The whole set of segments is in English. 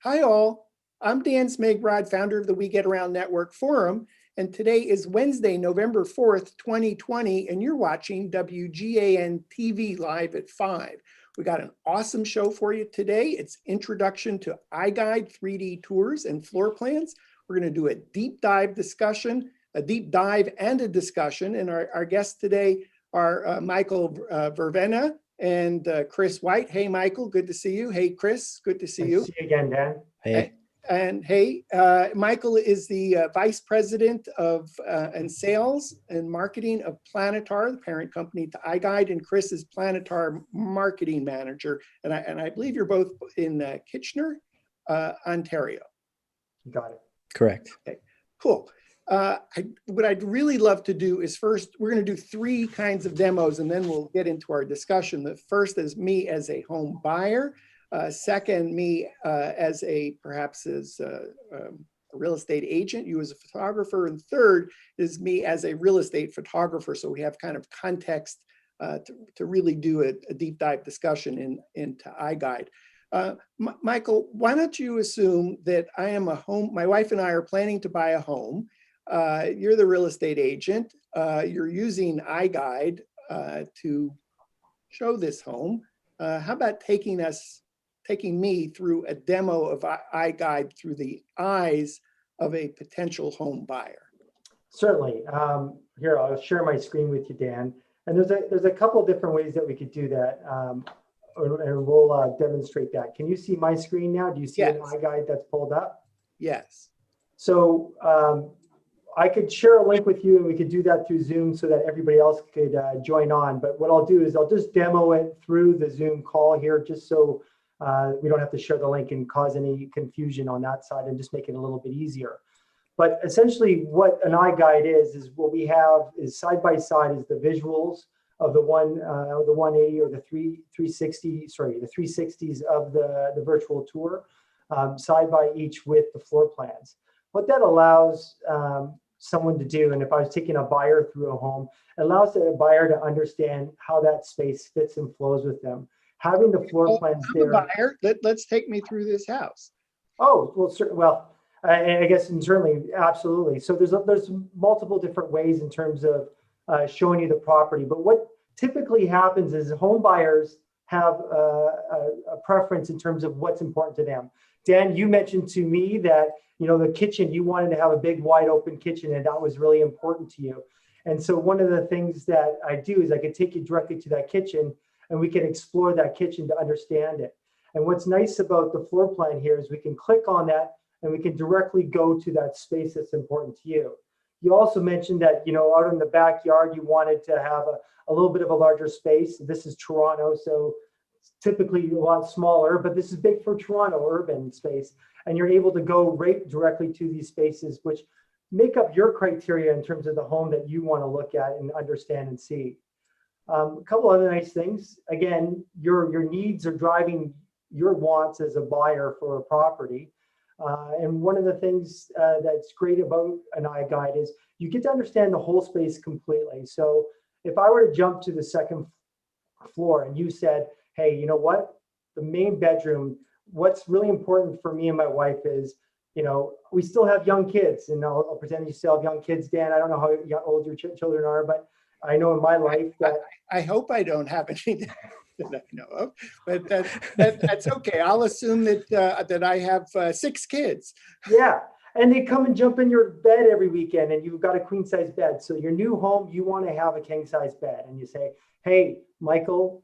Hi all, I'm Dan Smigrod, founder of the We Get Around Network Forum, and today is Wednesday, November 4th, 2020, and you're watching WGAN TV live at 5. We got an awesome show for you today. It's Introduction to iGuide 3D Tours and Floor Plans. We're going to do a deep dive discussion, a deep dive and a discussion, and our guests today are Michael Vervena and Chris White. Hey, Michael, good to see you. Hey, Chris, good to see you. See you again, Dan. Hey. And hey, Michael is the Vice President of and Sales and Marketing of Planitar, the parent company to iGuide, and Chris is Planitar Marketing Manager. And I believe you're both in Kitchener, Ontario. You got it. Correct. Okay, cool. What I'd really love to do is first, we're going to do three kinds of demos and then we'll get into our discussion. The first is me as a home buyer. Second, me as perhaps as a real estate agent, you as a photographer. And third is me as a real estate photographer. So we have kind of context to really do a deep dive discussion into iGuide. Michael, why don't you assume that I am my wife and I are planning to buy a home. You're the real estate agent. You're using iGuide to show this home. How about taking me through a demo of iGuide through the eyes of a potential home buyer? Certainly. Here, I'll share my screen with you, Dan. And there's a couple different ways that we could do that. And we'll demonstrate that. Can you see my screen now? Do you see an iGuide that's pulled up? Yes. So I could share a link with you and we could do that through Zoom so that everybody else could join on. But what I'll do is I'll just demo it through the Zoom call here, just so we don't have to share the link and cause any confusion on that side and just make it a little bit easier. But essentially what an iGuide is what we have is side by side is the visuals of the 180 or the 360, sorry, the 360s of the virtual tour, side by each with the floor plans. What that allows someone to do, and if I was taking a buyer through a home, it allows the buyer to understand how that space fits and flows with them. Having the floor plans I'm there. a buyer. Let's take me through this house. Oh, well, I guess certainly, absolutely. So there's multiple different ways in terms of showing you the property. But what typically happens is home buyers have a preference in terms of what's important to them. Dan, you mentioned to me that, the kitchen, you wanted to have a big wide open kitchen and that was really important to you. And so one of the things that I do is I can take you directly to that kitchen and we can explore that kitchen to understand it. And what's nice about the floor plan here is we can click on that and we can directly go to that space that's important to you. You also mentioned that, out in the backyard, you wanted to have a little bit of a larger space. This is Toronto, so it's typically a lot smaller, but this is big for Toronto urban space. And you're able to go right directly to these spaces, which make up your criteria in terms of the home that you want to look at and understand and see. A couple other nice things. Again, your needs are driving your wants as a buyer for a property. And one of the things that's great about an iGuide is you get to understand the whole space completely. So if I were to jump to the second floor and you said, hey, you know what? The main bedroom, what's really important for me and my wife is, we still have young kids, and I'll pretend you still have young kids, Dan. I don't know how old your children are, but I know in my life that I hope I don't have any that I know of, but that's okay. I'll assume that I have 6 kids. Yeah, and they come and jump in your bed every weekend, and you've got a queen size bed. So your new home, you want to have a king size bed, and you say, hey, Michael,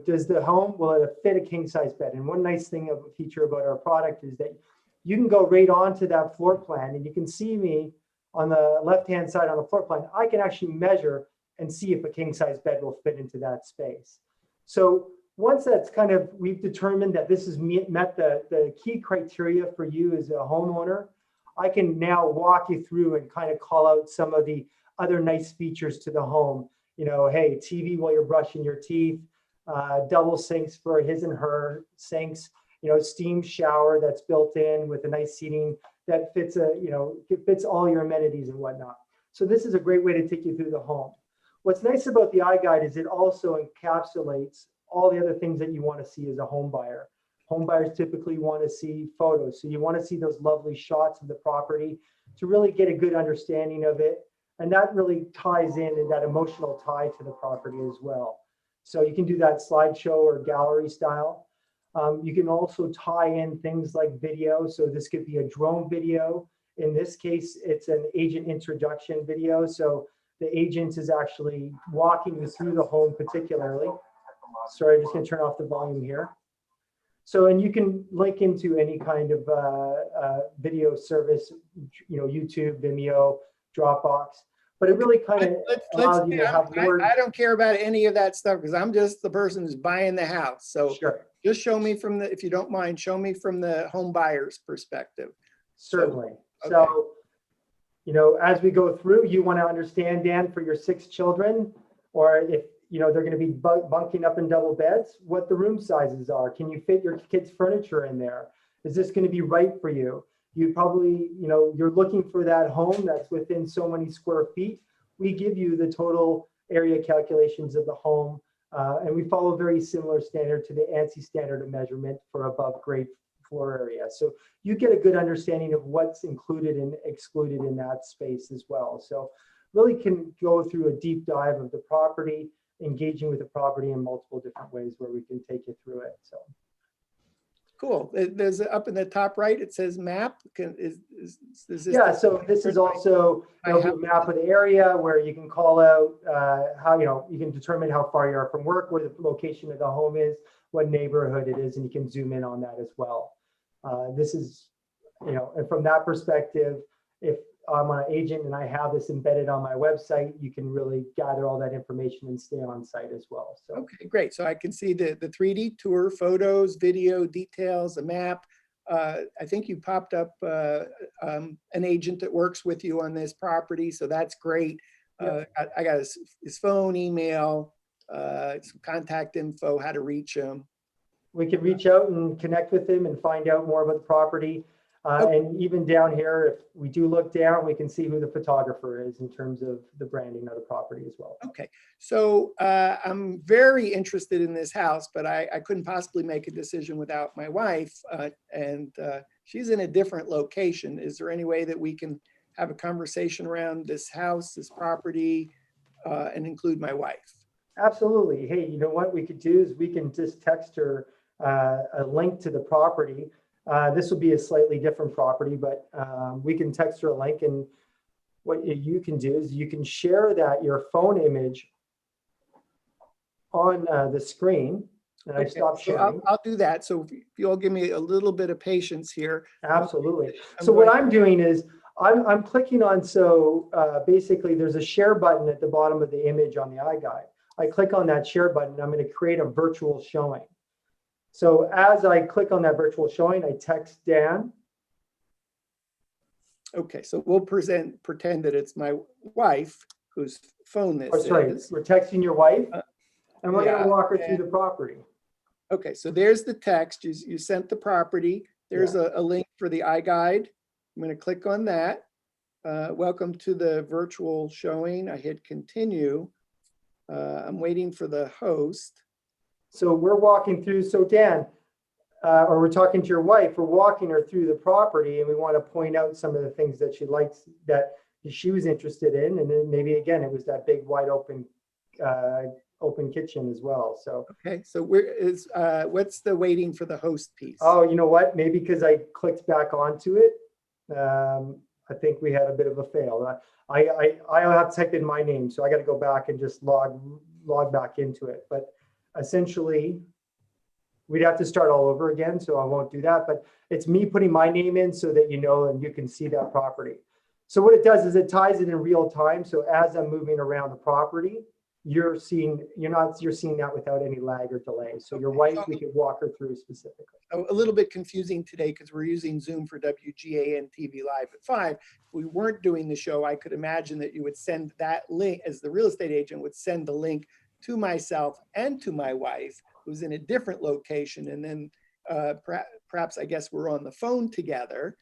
does the home, will it fit a king size bed? And one nice thing of a feature about our product is that you can go right onto that floor plan, and you can see me on the left-hand side on the floor plan. I can actually measure and see if a king size bed will fit into that space. So once that's we've determined that this has met the key criteria for you as a homeowner, I can now walk you through and kind of call out some of the other nice features to the home. Hey, TV while you're brushing your teeth, double sinks for his and her sinks, steam shower that's built in with a nice seating that fits it fits all your amenities and whatnot. So this is a great way to take you through the home. What's nice about the iGuide is it also encapsulates all the other things that you want to see as a home buyer. Home buyers typically want to see photos. So you want to see those lovely shots of the property to really get a good understanding of it. And that really ties in that emotional tie to the property as well. So you can do that slideshow or gallery style. You can also tie in things like video. So this could be a drone video. In this case, it's an agent introduction video. So the agent is actually walking you through the home particularly. Sorry, I'm just gonna turn off the volume here. So, and you can link into any kind of video service, YouTube, Vimeo, Dropbox, but it really kind of allows you to have more. I don't care about any of that stuff because I'm just the person who's buying the house. So Sure. just show me from if you don't mind, show me from the home buyer's perspective. Certainly. Okay. So, as we go through, you want to understand, Dan, for your 6 children, or if they're going to be bunking up in double beds, what the room sizes are. Can you fit your kids' furniture in there? Is this going to be right for you? You probably, you're looking for that home that's within so many square feet. We give you the total area calculations of the home, and we follow a very similar standard to the ANSI standard of measurement for above grade floor area. So you get a good understanding of what's included and excluded in that space as well. So really can go through a deep dive of the property, engaging with the property in multiple different ways where we can take you through it. So cool. There's up in the top right, it says map. Is this yeah, so this is also a map of the area where you can call out how, you can determine how far you are from work, where the location of the home is, what neighborhood it is, and you can zoom in on that as well. This is, and from that perspective, if I'm an agent and I have this embedded on my website, you can really gather all that information and stay on site as well. So okay, great. So I can see the 3D tour, photos, video, details, a map. I think you popped up an agent that works with you on this property, so that's great. Yep. I got his phone, email, some contact info, how to reach him. we can reach out and connect with him and find out more about the property. And even down here, if we do look down, we can see who the photographer is in terms of the branding of the property as well. Okay, so I'm very interested in this house, but I couldn't possibly make a decision without my wife, and she's in a different location. Is there any way that we can have a conversation around this house, this property, and include my wife? Absolutely. Hey, you know what we could do is we can just text her a link to the property. This will be a slightly different property, but we can text her a link, and what you can do is you can share your phone image on the screen. And Okay, I stopped so sharing. I'll do that. So if you'll give me a little bit of patience here. Absolutely. So what I'm doing is I'm clicking on, basically there's a share button at the bottom of the image on the iGuide. I click on that share button, I'm going to create a virtual showing. So as I click on that virtual showing, I text Dan. Okay, so we'll pretend that it's my wife whose phone this Sorry, is. we're texting your wife, and we're going yeah, to walk her through the property. Okay, so there's the text. You sent the property. There's a link for the iGuide. I'm going to click on that. Welcome to the virtual showing. I hit continue. I'm waiting for the host. So we're walking through, so Dan, or we're talking to your wife, we're walking her through the property, and we want to point out some of the things that she likes, that she was interested in. And then maybe, again, it was that big, wide open kitchen as well. So okay, so what's the waiting for the host piece? Oh, you know what? Maybe because I clicked back onto it. I think we had a bit of a fail. I have typed in my name, so I got to go back and just log back into it. But essentially, we'd have to start all over again, so I won't do that. But it's me putting my name in so that you know and you can see that property. So what it does is it ties it in real time. So as I'm moving around the property, you're seeing that without any lag or delay. So your wife, we could walk her through specifically. A little bit confusing today because we're using Zoom for WGAN TV Live at 5. If we weren't doing the show, I could imagine that you would send that link, as the real estate agent would send the link to myself and to my wife, who's in a different location. And then perhaps, I guess, we're on the phone together.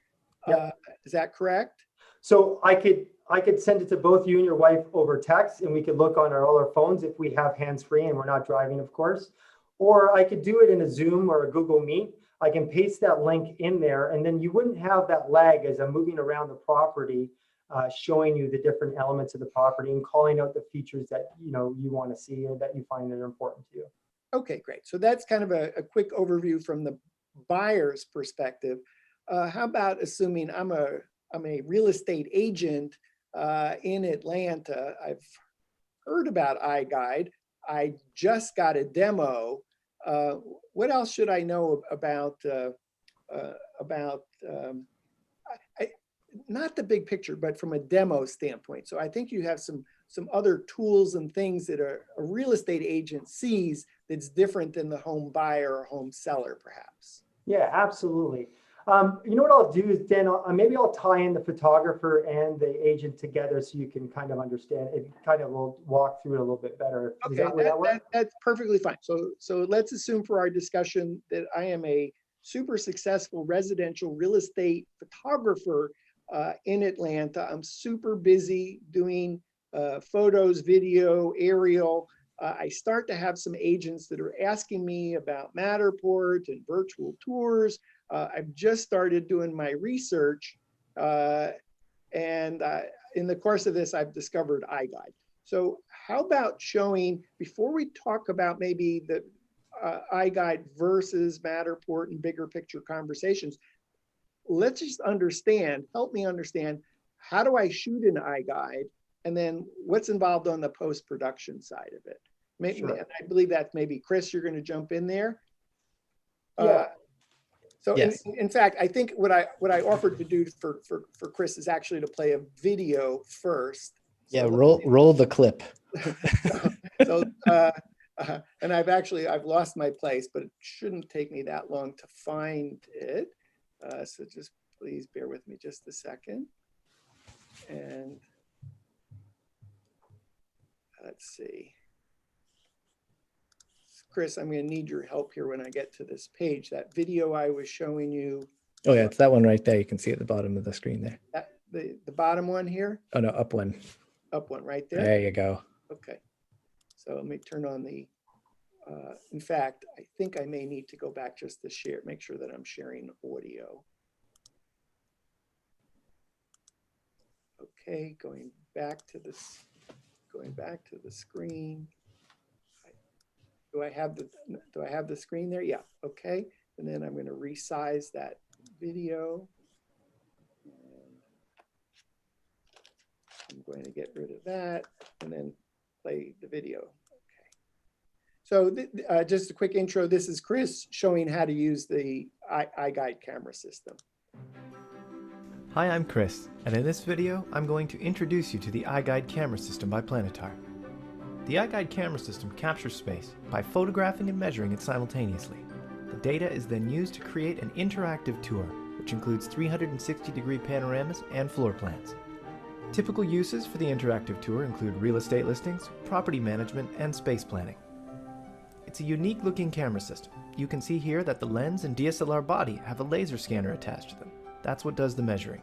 Yep. Is that correct? So I could send it to both you and your wife over text, and we could look on all our phones if we have hands-free and we're not driving, of course. or I could do it in a Zoom or a Google Meet. I can paste that link in there, and then you wouldn't have that lag as I'm moving around the property, showing you the different elements of the property and calling out the features that you want to see and that you find that are important to you. Okay, great. So that's kind of a quick overview from the buyer's perspective. How about assuming I'm a real estate agent in Atlanta? I've heard about iGuide. I just got a demo. What else should I know about not the big picture, but from a demo standpoint? So I think you have some other tools and things that a real estate agent sees that's different than the home buyer or home seller, perhaps. Yeah, absolutely. You know what I'll do is, Dan, maybe I'll tie in the photographer and the agent together so you can kind of understand it. Kind of will walk through it a little bit better. Okay, Would that work? that's perfectly fine. So let's assume for our discussion that I am a super successful residential real estate photographer in Atlanta. I'm super busy doing photos, video, aerial. I start to have some agents that are asking me about Matterport and virtual tours. I've just started doing my research, and in the course of this, I've discovered iGuide. So how about showing, before we talk about maybe the iGuide versus Matterport and bigger picture conversations, let's just help me understand, how do I shoot an iGuide? And then what's involved on the post-production side of it? Maybe, Sure. and I believe that maybe Chris, you're going to jump in there. Yeah. So Yes. in fact, I think what I offered to do for Chris is actually to play a video first. Yeah, So roll the clip. so and I've lost my place, but it shouldn't take me that long to find it. So just please bear with me just a second. And let's see. Chris, I'm going to need your help here when I get to this page. That video I was showing you. Oh yeah, it's that one right there. You can see at the bottom of the screen there. The bottom one here? Oh no, up one. Up one right there? There you go. Okay. So let me turn on the, in fact, I think I may need to go back just to share, make sure that I'm sharing audio. Okay, going back to the screen. Do I have the screen there? Yeah, okay. And then I'm going to resize that video. And I'm going to get rid of that and then play the video. Okay. So just a quick intro. This is Chris showing how to use the iGuide camera system. Hi, I'm Chris, and in this video, I'm going to introduce you to the iGuide camera system by Planitar. The iGuide camera system captures space by photographing and measuring it simultaneously. The data is then used to create an interactive tour, which includes 360-degree panoramas and floor plans. Typical uses for the interactive tour include real estate listings, property management, and space planning. It's a unique-looking camera system. You can see here that the lens and DSLR body have a laser scanner attached to them. That's what does the measuring.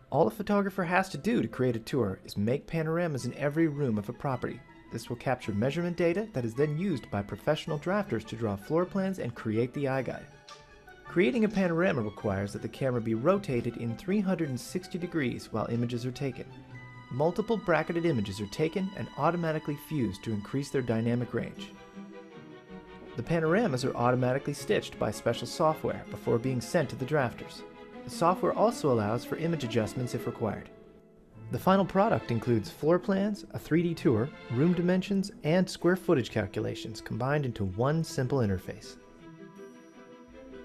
All a photographer has to do to create a tour is make panoramas in every room of a property. This will capture measurement data that is then used by professional drafters to draw floor plans and create the iGuide. Creating a panorama requires that the camera be rotated in 360 degrees while images are taken. Multiple bracketed images are taken and automatically fused to increase their dynamic range. The panoramas are automatically stitched by special software before being sent to the drafters. The software also allows for image adjustments if required. The final product includes floor plans, a 3D tour, room dimensions, and square footage calculations combined into one simple interface.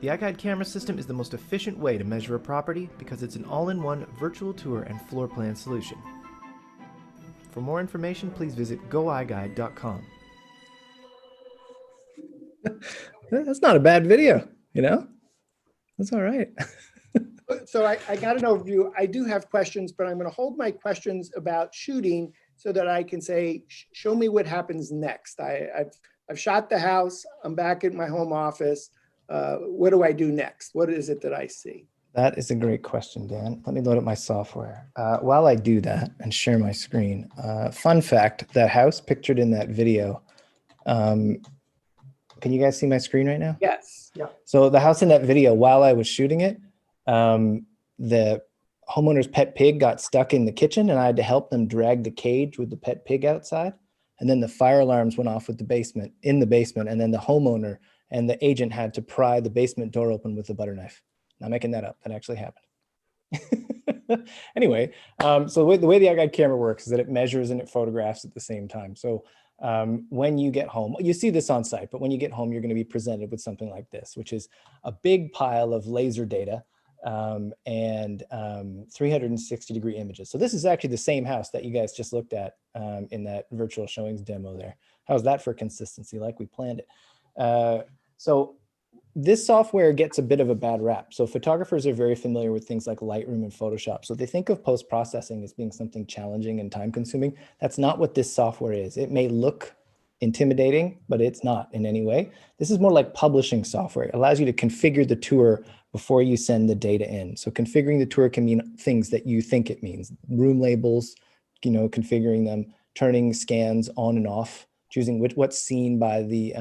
The iGuide camera system is the most efficient way to measure a property because it's an all-in-one virtual tour and floor plan solution. For more information, please visit goiguide.com. That's not a bad video, you know? That's all right. So I got an overview. I do have questions, but I'm going to hold my questions about shooting so that I can say, show me what happens next. I've shot the house. I'm back at my home office. What do I do next? What is it that I see? That is a great question, Dan. Let me load up my software. While I do that and share my screen, fun fact, that house pictured in that video can you guys see my screen right now? Yes. So the house in that video, while I was shooting it, the homeowner's pet pig got stuck in the kitchen and I had to help them drag the cage with the pet pig outside. And then the fire alarms went off with the basement, in the basement. And then the homeowner and the agent had to pry the basement door open with a butter knife. Not making that up. That actually happened. Anyway, so the way the iGuide camera works is that it measures and it photographs at the same time. So when you get home, you see this on site, but when you get home, you're going to be presented with something like this, which is a big pile of laser data and 360-degree images. So this is actually the same house that you guys just looked at in that virtual showings demo there. How's that for consistency? Like we planned it. So this software gets a bit of a bad rap. So photographers are very familiar with things like Lightroom and Photoshop. So they think of post-processing as being something challenging and time-consuming. That's not what this software is. It may look intimidating, but it's not in any way. This is more like publishing software. It allows you to configure the tour before you send the data in. So configuring the tour can mean things that you think it means. Room labels, configuring them, turning scans on and off, choosing what's seen by the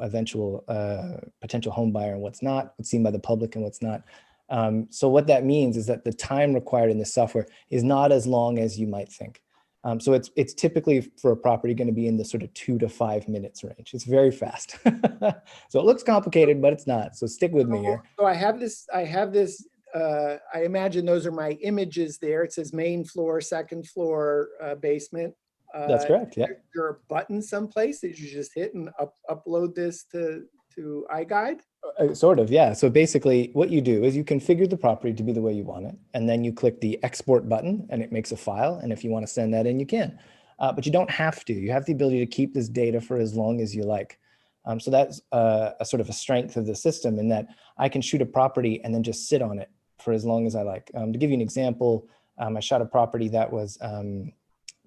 eventual potential home buyer and what's not, what's seen by the public and what's not. So what that means is that the time required in this software is not as long as you might think. So it's typically for a property going to be in the sort of 2 to 5 minutes range. It's very fast. So it looks complicated, but it's not. So stick with me here. So I have this, I imagine those are my images there. It says main floor, second floor, basement. That's correct. Yeah. Is there a button someplace that you just hit and upload this to iGuide? Sort of, yeah. So basically what you do is you configure the property to be the way you want it. And then you click the export button and it makes a file. And if you want to send that in, you can. But you don't have to. You have the ability to keep this data for as long as you like. So that's a sort of a strength of the system in that I can shoot a property and then just sit on it for as long as I like. To give you an example, I shot a property that was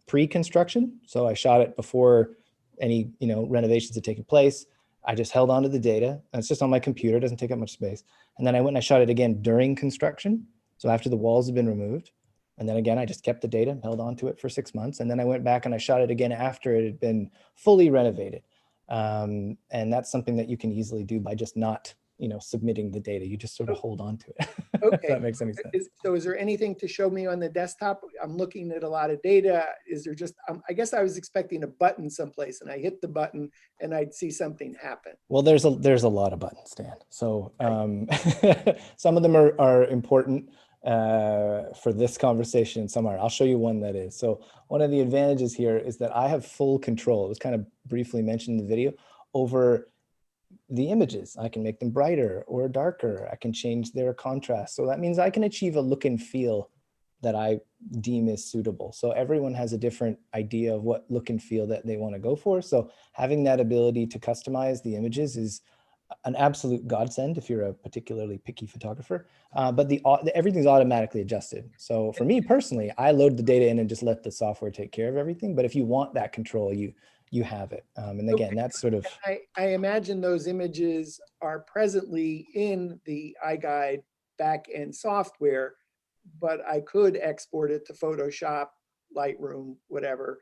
pre-construction. So I shot it before any renovations had taken place. I just held onto the data. And it's just on my computer. It doesn't take up much space. And then I went and I shot it again during construction. So after the walls had been removed. And then again, I just kept the data, held onto it for 6 months. And then I went back and I shot it again after it had been fully renovated. And that's something that you can easily do by just not, submitting the data. You just sort of hold on to it. Okay. If that makes any sense. So is there anything to show me on the desktop? I'm looking at a lot of data. Is there just, I guess I was expecting a button someplace and I hit the button and I'd see something happen. Well, there's a lot of buttons, Dan. So some of them are important for this conversation. Some are. I'll show you one that is. So one of the advantages here is that I have full control. It was kind of briefly mentioned in the video over the images. I can make them brighter or darker. I can change their contrast. So that means I can achieve a look and feel that I deem is suitable. So everyone has a different idea of what look and feel that they want to go for. So having that ability to customize the images is an absolute godsend if you're a particularly picky photographer. But everything's automatically adjusted. So for me personally, I load the data in and just let the software take care of everything. But if you want that control, you have it. And again, that's sort of... I imagine those images are presently in the iGuide backend software, but I could export it to Photoshop, Lightroom, whatever,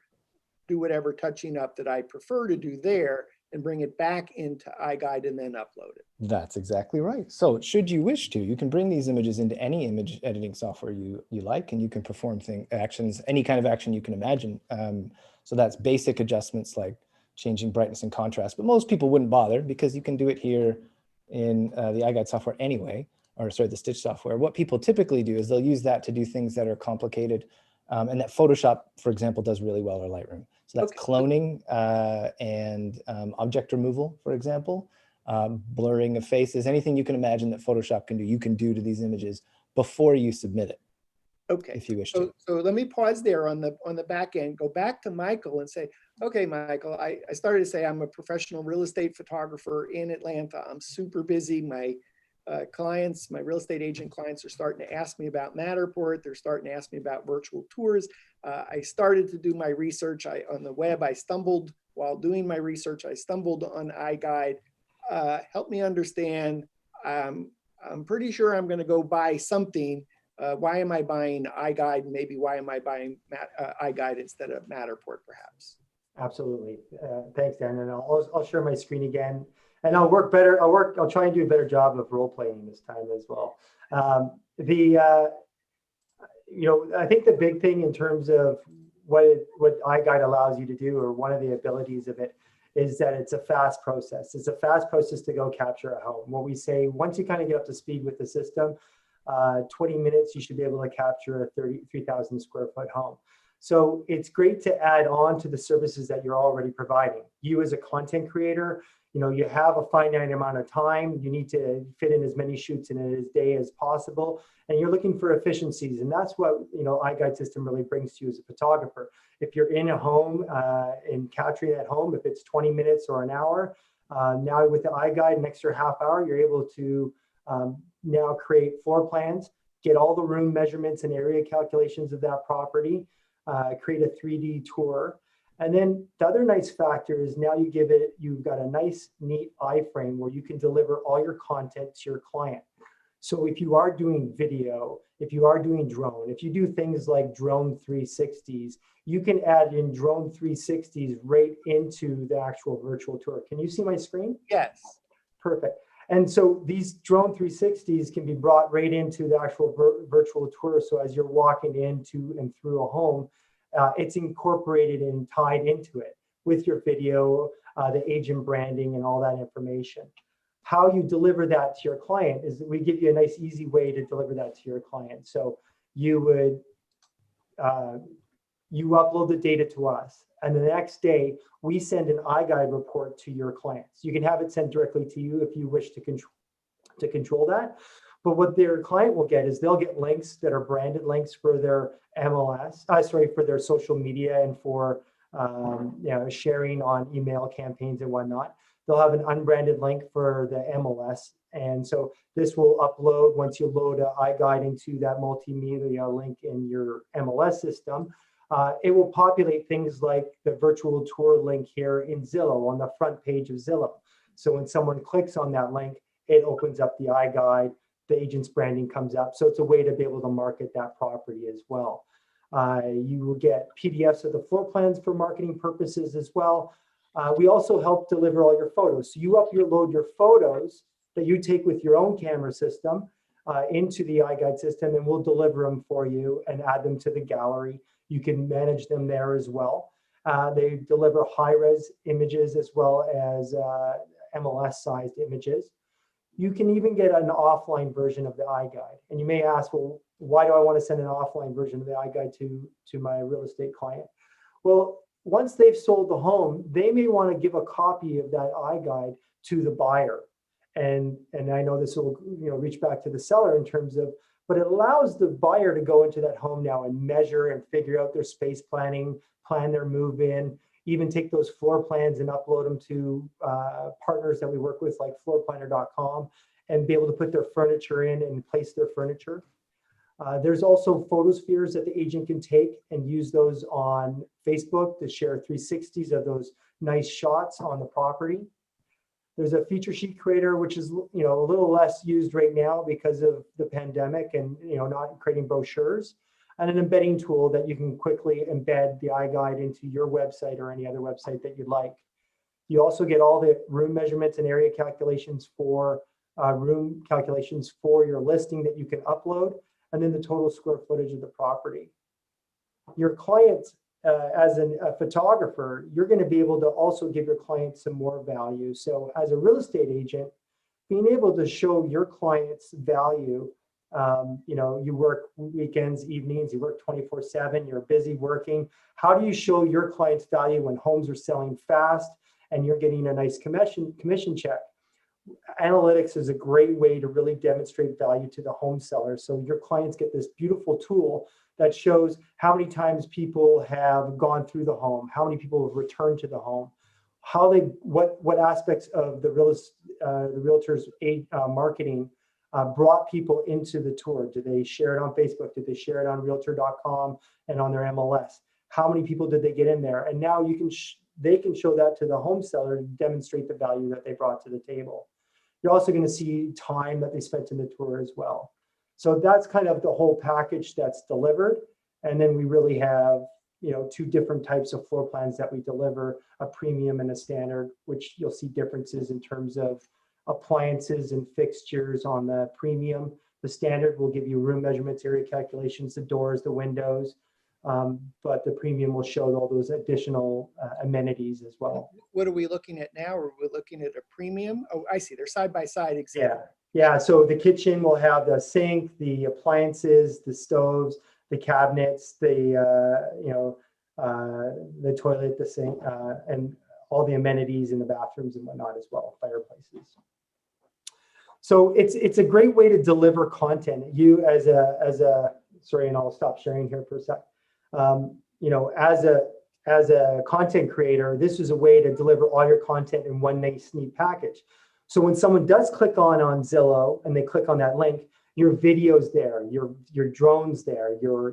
do whatever touching up that I prefer to do there and bring it back into iGuide and then upload it. That's exactly right. So should you wish to, you can bring these images into any image editing software you like, and you can perform actions, any kind of action you can imagine. So that's basic adjustments like changing brightness and contrast, but most people wouldn't bother because you can do it here in the iGuide software anyway, or sorry, the Stitch software. What people typically do is they'll use that to do things that are complicated and that Photoshop, for example, does really well, or Lightroom. So that's cloning and object removal, for example, blurring of faces, anything you can imagine that Photoshop can do, you can do to these images before you submit it. Okay. If you wish to. So let me pause there on the back end, go back to Michael and say, okay, Michael, I started to say I'm a professional real estate photographer in Atlanta. I'm super busy. My clients, my real estate agent clients are starting to ask me about Matterport. They're starting to ask me about virtual tours. I started to do my research on the web. While doing my research, I stumbled on iGuide. Help me understand. I'm pretty sure I'm going to go buy something. Why am I buying iGuide? Maybe why am I buying iGuide instead of Matterport, perhaps? Absolutely. Thanks, Dan. And I'll share my screen again, and I'll work better. I'll try and do a better job of role playing this time as well. I think the big thing in terms of what iGuide allows you to do, or one of the abilities of it, is that it's a fast process. It's a fast process to go capture a home. What we say, once you kind of get up to speed with the system, 20 minutes, you should be able to capture a 33,000 square foot home. So it's great to add on to the services that you're already providing. You as a content creator, you have a finite amount of time. You need to fit in as many shoots in a day as possible. And you're looking for efficiencies. And that's what, iGuide system really brings to you as a photographer. If you're in a home and capturing that home, if it's 20 minutes or an hour, now with the iGuide, an extra half hour, you're able to now create floor plans, get all the room measurements and area calculations of that property, create a 3D tour. And then the other nice factor is now you've got a nice, neat iframe where you can deliver all your content to your client. So if you are doing video, if you are doing drone, if you do things like drone 360s, you can add in drone 360s right into the actual virtual tour. Can you see my screen? Yes. Perfect. And so these drone 360s can be brought right into the actual virtual tour. So as you're walking into and through a home, it's incorporated and tied into it with your video, the agent branding, and all that information. How you deliver that to your client is that we give you a nice, easy way to deliver that to your client. So you would you upload the data to us, and the next day we send an iGuide report to your clients. You can have it sent directly to you if you wish to control that. But what their client will get is they'll get links that are branded links for their for their social media and for sharing on email campaigns and whatnot. They'll have an unbranded link for the MLS. And so this will upload, once you load an iGuide into that multimedia link in your MLS system, it will populate things like the virtual tour link here in Zillow on the front page of Zillow. So when someone clicks on that link, it opens up the iGuide, the agent's branding comes up. So it's a way to be able to market that property as well. You will get PDFs of the floor plans for marketing purposes as well. We also help deliver all your photos. So you upload your photos that you take with your own camera system into the iGuide system, and we'll deliver them for you and add them to the gallery. You can manage them there as well. They deliver high-res images as well as MLS-sized images. You can even get an offline version of the iGuide. And you may ask, well, why do I want to send an offline version of the iGuide to my real estate client? Well, once they've sold the home, they may want to give a copy of that iGuide to the buyer. And I know this will reach back to the seller in terms of, but it allows the buyer to go into that home now and measure and figure out their space planning, plan their move in, even take those floor plans and upload them to partners that we work with like floorplanner.com and be able to put their furniture in and place their furniture. There's also photospheres that the agent can take and use those on Facebook to share 360s of those nice shots on the property. There's a feature sheet creator, which is a little less used right now because of the pandemic and not creating brochures, and an embedding tool that you can quickly embed the iGuide into your website or any other website that you'd like. You also get all the room measurements and area calculations for your listing that you can upload, and then the total square footage of the property. Your clients, as a photographer, you're going to be able to also give your clients some more value. So as a real estate agent, being able to show your clients value, you work weekends, evenings, you work 24/7, you're busy working. How do you show your clients value when homes are selling fast and you're getting a nice commission check? Analytics is a great way to really demonstrate value to the home seller. So your clients get this beautiful tool that shows how many times people have gone through the home, how many people have returned to the home, what aspects of the realtor's marketing brought people into the tour. Did they share it on Facebook? Did they share it on realtor.com and on their MLS? How many people did they get in there? And now they can show that to the home seller to demonstrate the value that they brought to the table. You're also going to see time that they spent in the tour as well. So that's kind of the whole package that's delivered. And then we really have two different types of floor plans that we deliver, a premium and a standard, which you'll see differences in terms of appliances and fixtures on the premium. The standard will give you room measurements, area calculations, the doors, the windows, but the premium will show all those additional amenities as well. What are we looking at now? Are we looking at a premium? Oh, I see. They're side by side example. Yeah. So the kitchen will have the sink, the appliances, the stoves, the cabinets, the toilet, the sink, and all the amenities in the bathrooms and whatnot as well, fireplaces. So it's a great way to deliver content. You as a sorry, and I'll stop sharing here for a sec. As a content creator, this is a way to deliver all your content in one nice, neat package. So when someone does click on Zillow and they click on that link, your video's there, your drone's there, your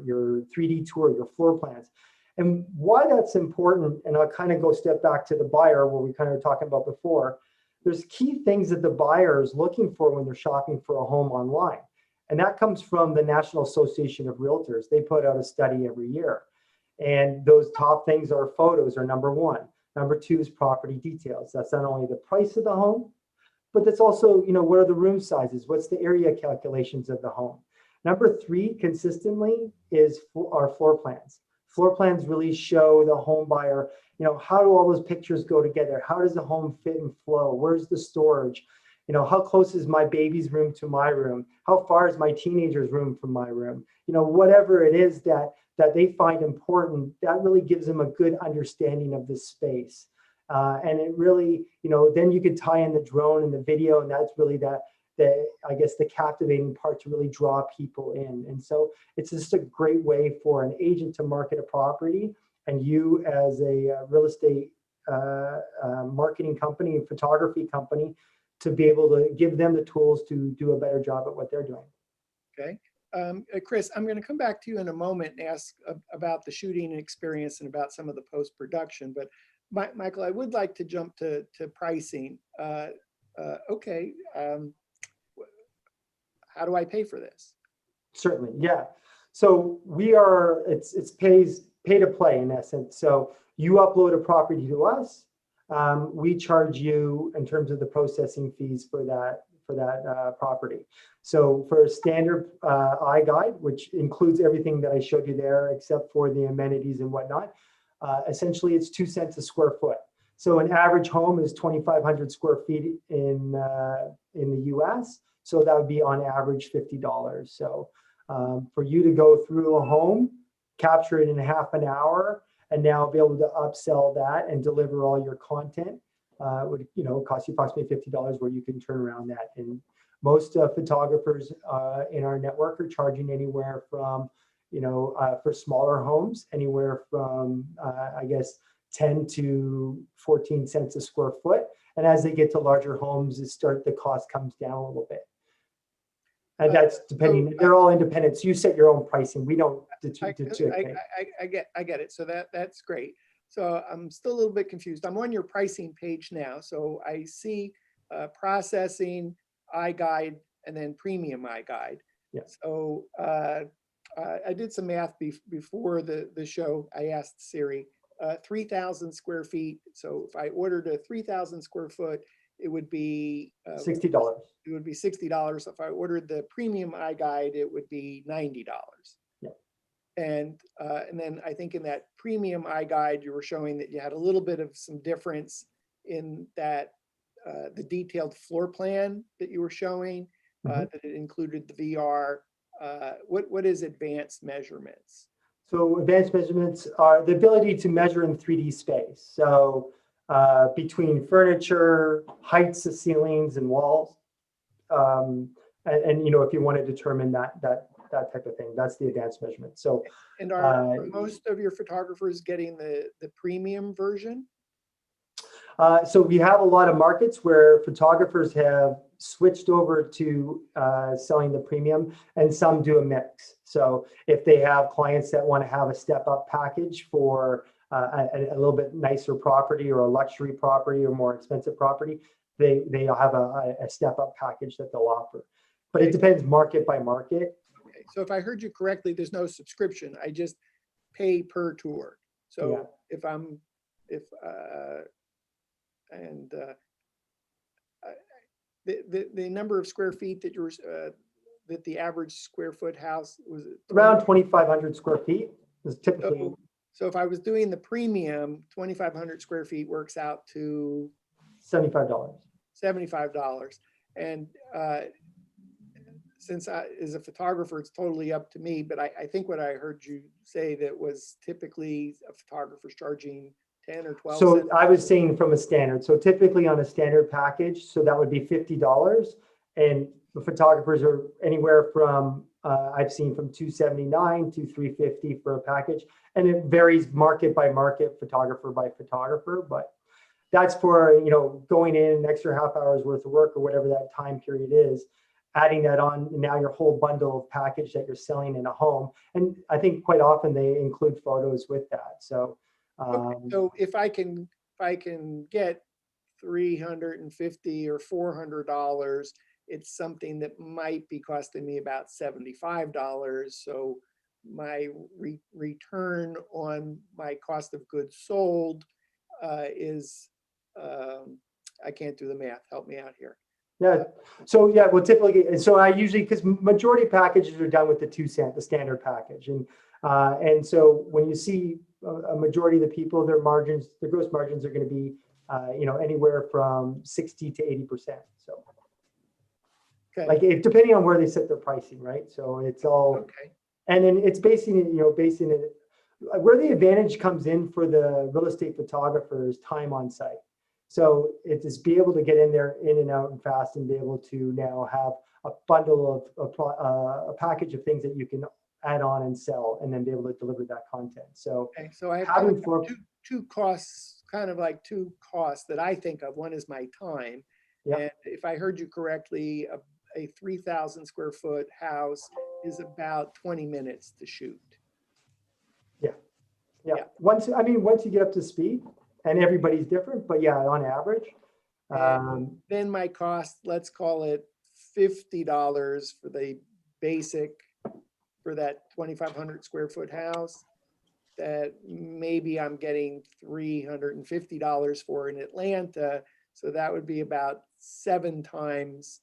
3D tour, your floor plans. And why that's important, and I'll kind of go step back to the buyer where we kind of were talking about before, there's key things that the buyer is looking for when they're shopping for a home online. And that comes from the National Association of Realtors. They put out a study every year. And those top things are photos are number one. Number two is property details. That's not only the price of the home, but that's also, what are the room sizes? What's the area calculations of the home? Number three, consistently, is our floor plans. Floor plans really show the home buyer, how do all those pictures go together? How does the home fit and flow? Where's the storage? How close is my baby's room to my room? How far is my teenager's room from my room? Whatever it is that they find important, that really gives them a good understanding of the space. And it really, then you could tie in the drone and the video, and that's really the captivating part to really draw people in. And so it's just a great way for an agent to market a property, and you as a real estate marketing company and photography company to be able to give them the tools to do a better job at what they're doing. Okay. Chris, I'm going to come back to you in a moment and ask about the shooting experience and about some of the post-production. But Michael, I would like to jump to pricing. Okay. How do I pay for this? Certainly, yeah. So it's pay to play in essence. So you upload a property to us. We charge you in terms of the processing fees for that property. So for a standard iGuide, which includes everything that I showed you there, except for the amenities and whatnot, essentially it's 2 cents a square foot. So an average home is 2,500 square feet in the US. So that would be on average $50. So for you to go through a home, capture it in half an hour, and now be able to upsell that and deliver all your content would cost you approximately $50, where you can turn around that. And most photographers in our network are charging anywhere from, for smaller homes, anywhere from 10 to 14 cents a square foot. And as they get to larger homes, the cost comes down a little bit. And that's depending, they're all independent. So you set your own pricing. We don't dictate. I get it. So that's great. So I'm still a little bit confused. I'm on your pricing page now. So I see processing, iGuide, and then premium iGuide. Yeah. So I did some math before the show. I asked Siri, 3,000 square feet. So if I ordered a 3,000 square foot, it would be $60. It would be $60. If I ordered the premium iGuide, it would be $90. Yeah. And then I think in that premium iGuide, you were showing that you had a little bit of some difference in that the detailed floor plan that you were showing, that it included the VR. What is advanced measurements? So advanced measurements are the ability to measure in 3D space. So between furniture, heights of ceilings and walls, and if you want to determine that type of thing, that's the advanced measurement. So, and are most of your photographers getting the premium version? So we have a lot of markets where photographers have switched over to selling the premium, and some do a mix. So if they have clients that want to have a step-up package for a little bit nicer property or a luxury property or more expensive property, they'll have a step-up package that they'll offer. But it depends market by market. Okay. So if I heard you correctly, there's no subscription. pay per tour. Yeah. So if I'm, if, and the number of square feet that you're, that the average square foot house was it Around 2,500 square feet is typically, So if I was doing the premium, 2,500 square feet works out to $75. $75. And since as a photographer, it's totally up to me, but I think what I heard you say that was typically a photographer's charging 10 or 12 So cents. I was saying from a standard. So typically on a standard package, so that would be $50. And the photographers are anywhere from, I've seen from $279 to $350 for a package. And it varies market by market, photographer by photographer, but that's for, going in an extra half hour's worth of work or whatever that time period is, adding that on, and now your whole bundle of package that you're selling in a home. And I think quite often they include photos with that. So, Okay, so if I can get $350 or $400, it's something that might be costing me about $75. So my return on my cost of goods sold is, I can't do the math. Help me out here. yeah. So yeah, well, typically, so I usually, because majority packages are done with the standard package, and so when you see a majority of the people, their gross margins are going to be, anywhere from 60 to 80%. So, Okay. like, depending on where they set their pricing, right? So it's all, Okay. and then it's basing it where the advantage comes in for the real estate photographers, time on site. So it's just be able to get in there, in and out and fast, and be able to now have a bundle of a package of things that you can add on and sell, and then be able to deliver that content. So Okay, so I have having kind for of two costs, kind of like two costs that I think of. One is my time. Yeah. And if I heard you correctly, a 3,000 square foot house is about 20 minutes to shoot. yeah, once you get up to speed, and everybody's different, but yeah, on average. And then my cost, let's call it $50 for the basic, for that 2,500 square foot house, that maybe I'm getting $350 for in Atlanta. So that would be about 7 times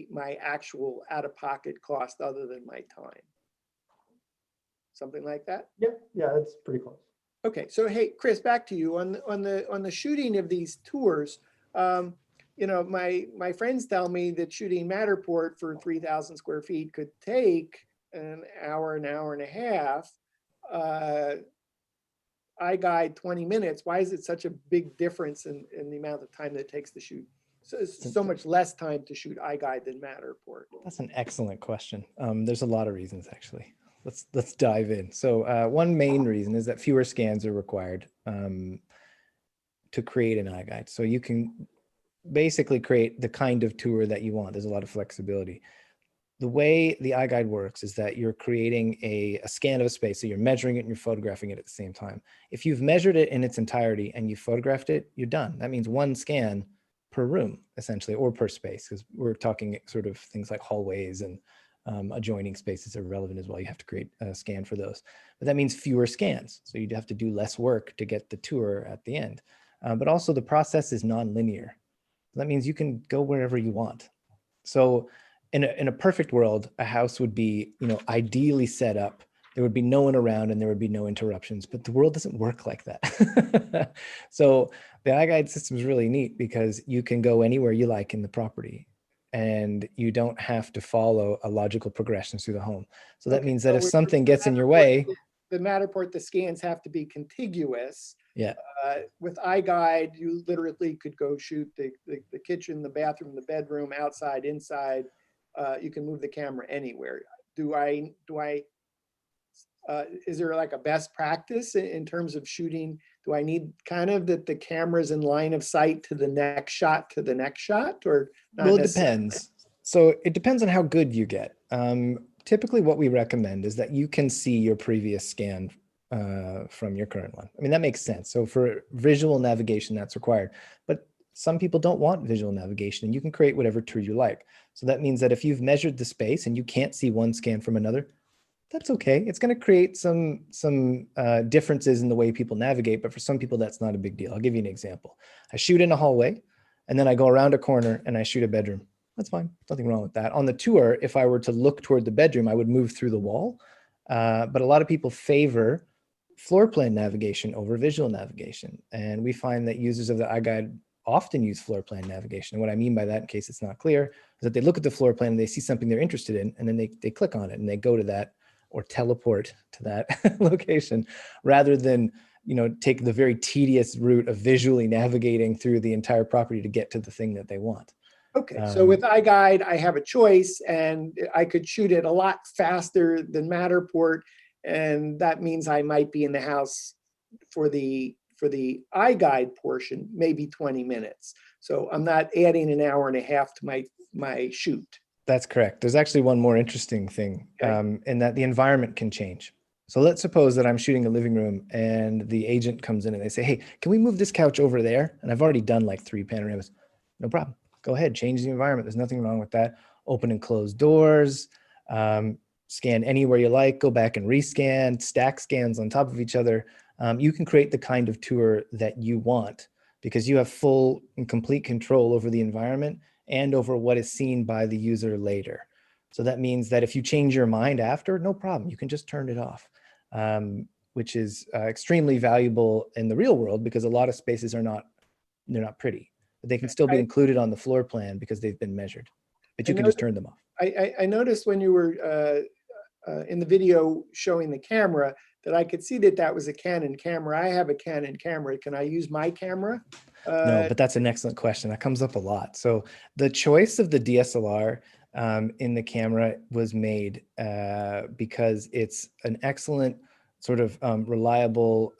my actual out-of-pocket cost other than my time. Something like that? Yeah, that's pretty close. Okay, so hey, Chris, back to you on the shooting of these tours. My friends tell me that shooting Matterport for 3,000 square feet could take an hour and a half. iGuide 20 minutes. Why is it such a big difference in the amount of time that it takes to shoot? So much less time to shoot iGuide than Matterport. That's an excellent question. There's a lot of reasons, actually. Let's dive in. So one main reason is that fewer scans are required to create an iGuide. So you can basically create the kind of tour that you want. There's a lot of flexibility. The way the iGuide works is that you're creating a scan of a space. So you're measuring it and you're photographing it at the same time. If you've measured it in its entirety and you photographed it, you're done. That means one scan per room, essentially, or per space, because we're talking sort of things like hallways and adjoining spaces are relevant as well. You have to create a scan for those. But that means fewer scans. So you'd have to do less work to get the tour at the end. But also the process is non-linear. That means you can go wherever you want. So in a perfect world, a house would be, ideally set up. There would be no one around and there would be no interruptions, but the world doesn't work like that. So the iGuide system is really neat because you can go anywhere you like in the property and you don't have to follow a logical progression through the home. So that means that if something gets in your way, the Matterport, the scans have to be contiguous. Yeah. With iGuide, you literally could go shoot the kitchen, the bathroom, the bedroom, outside, inside. You can move the camera anywhere. Is there like a best practice in terms of shooting? Do I need kind of that the camera's in line of sight to the next shot, or not? Well, it depends. So it depends on how good you get. Typically what we recommend is that you can see your previous scan from your current one. I mean, that makes sense. So for visual navigation, that's required. But some people don't want visual navigation, and you can create whatever tour you like. So that means that if you've measured the space and you can't see one scan from another, That's okay. It's going to create some differences in the way people navigate, but for some people, that's not a big deal. I'll give you an example. I shoot in a hallway, and then I go around a corner and I shoot a bedroom. That's fine. Nothing wrong with that. On the tour, if I were to look toward the bedroom, I would move through the wall. But a lot of people favor floor plan navigation over visual navigation. And we find that users of the iGuide often use floor plan navigation. And what I mean by that, in case it's not clear, is that they look at the floor plan and they see something they're interested in, and then they click on it and they go to that or teleport to that location, rather than take the very tedious route of visually navigating through the entire property to get to the thing that they want. Okay, so with iGuide, I have a choice, and I could shoot it a lot faster than Matterport, and that means I might be in the house for the iGuide portion, maybe 20 minutes. So I'm not adding an hour and a half to my shoot. That's correct. There's actually one more interesting thing, in that the environment can change. So let's suppose that I'm shooting a living room and the agent comes in and they say, hey, can we move this couch over there? And I've already done like 3 panoramas. No problem. Go ahead, change the environment. There's nothing wrong with that. Open and close doors, scan anywhere you like, go back and rescan, stack scans on top of each other. You can create the kind of tour that you want because you have full and complete control over the environment and over what is seen by the user later. So that means that if you change your mind after, no problem, you can just turn it off, which is extremely valuable in the real world because a lot of spaces they're not pretty. But they can still be included on the floor plan because they've been measured, but you can just turn them off. I noticed when you were in the video showing the camera that I could see that was a Canon camera. I have a Canon camera. Can I use my camera? No, but that's an excellent question. That comes up a lot. So the choice of the DSLR in the camera was made because it's an excellent sort of reliable,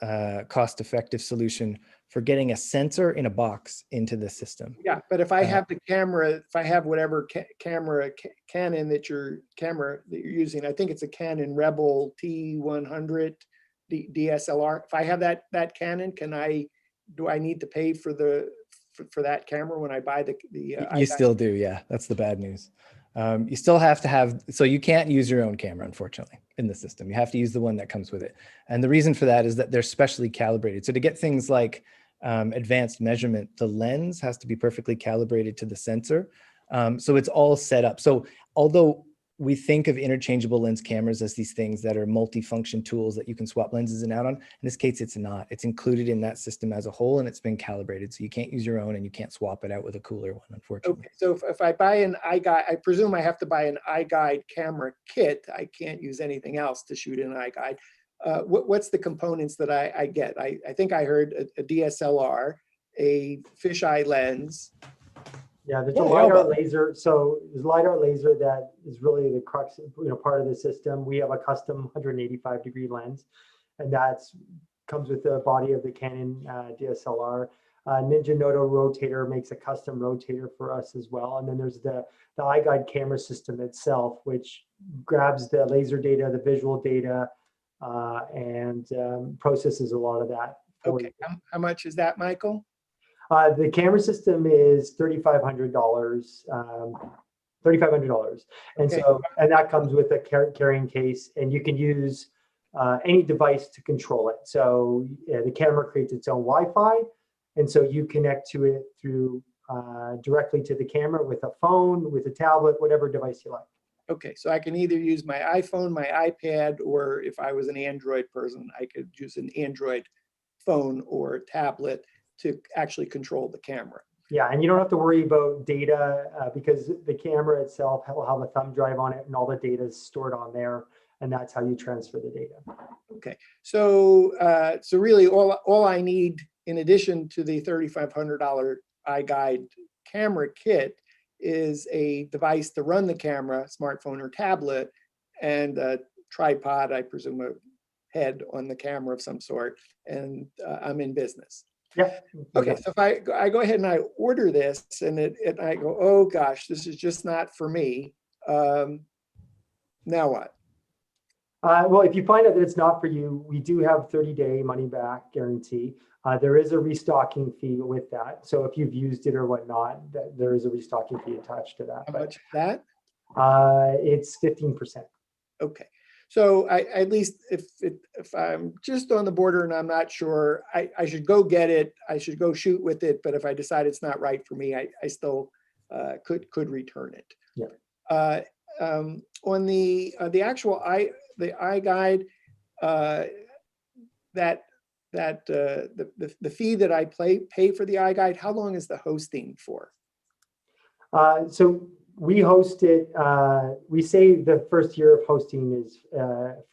cost-effective solution for getting a sensor in a box into the system. Yeah, but if I have the camera, if I have whatever Canon that you're using, I think it's a Canon Rebel T100 DSLR. If I have that Canon, do I need to pay for that camera when I buy the You still do, yeah. That's the bad news. You still have to have, so you can't use your own camera, unfortunately, in the system. You have to use the one that comes with it. And the reason for that is that they're specially calibrated. So to get things like advanced measurement, the lens has to be perfectly calibrated to the sensor. So it's all set up. So although we think of interchangeable lens cameras as these things that are multifunction tools that you can swap lenses in and out on, in this case, it's not. It's included in that system as a whole, and it's been calibrated. So you can't use your own and you can't swap it out with a cooler one, unfortunately. Okay, so if I buy an iGuide, I presume I have to buy an iGuide camera kit. I can't use anything else to shoot in iGuide. What's the components that I get? I think I heard a DSLR, a fisheye lens. Yeah, there's a LiDAR laser. So there's a LiDAR laser that is really the crux, part of the system. We have a custom 185-degree lens, and comes with the body of the Canon DSLR. Ninja Noto rotator makes a custom rotator for us as well. And then there's the iGuide camera system itself, which grabs the laser data, the visual data, and processes a lot of that. Okay, how much is that, Michael? The camera system is $3,500, $3,500, and Okay. and that comes with a carrying case, and you can use any device to control it. So the camera creates its own Wi-Fi, and so you connect to it through directly to the camera with a phone, with a tablet, whatever device you like. Okay, so I can either use my iPhone, my iPad, or if I was an Android person, I could use an Android phone or tablet to actually control the camera. Yeah, and you don't have to worry about data because the camera itself will have a thumb drive on it, and all the data is stored on there, and that's how you transfer the data. Okay, so really all I need, in addition to the $3,500 iGuide camera kit, is a device to run the camera, smartphone or tablet, and a tripod, I presume a head on the camera of some sort, and I'm in business. Yeah. Okay, so if I go ahead and I order this and I go, oh gosh, this is just not for me. Now what? Well, if you find out that it's not for you, we do have 30-day money back guarantee. There is a restocking fee with that. So if you've used it or whatnot, there is a restocking fee attached to that. How much is that? It's 15%. Okay, So at least if I'm just on the border and I'm not sure, I should go get it. I should go shoot with it. But if I decide it's not right for me, I still could return it. Yeah. On the actual the iGuide, that the fee that I pay for the iGuide, how long is the hosting for? So we host it. We say the first year of hosting is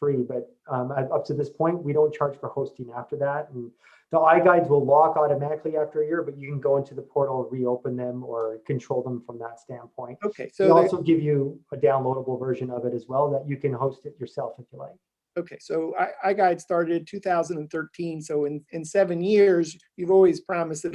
free, but up to this point, we don't charge for hosting after that. And the iGuides will lock automatically after a year, but you can go into the portal, reopen them, or control them from that standpoint. Okay, We so also give you a downloadable version of it as well that you can host it yourself if you like. okay, so iGuide started in 2013. So in 7 years, you've always promised that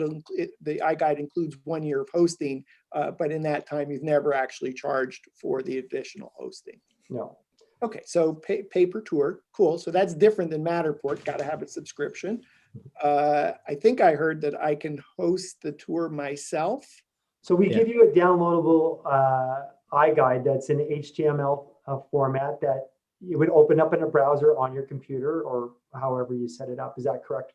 the iGuide includes 1 year of hosting, but in that time, you've never actually charged for the additional hosting. No. Okay, so pay per tour, cool. So that's different than Matterport. Got to have a subscription. I think I heard that I can host the tour myself. So we Yeah. give you a downloadable iGuide that's in HTML format that you would open up in a browser on your computer or however you set it up. Is that correct,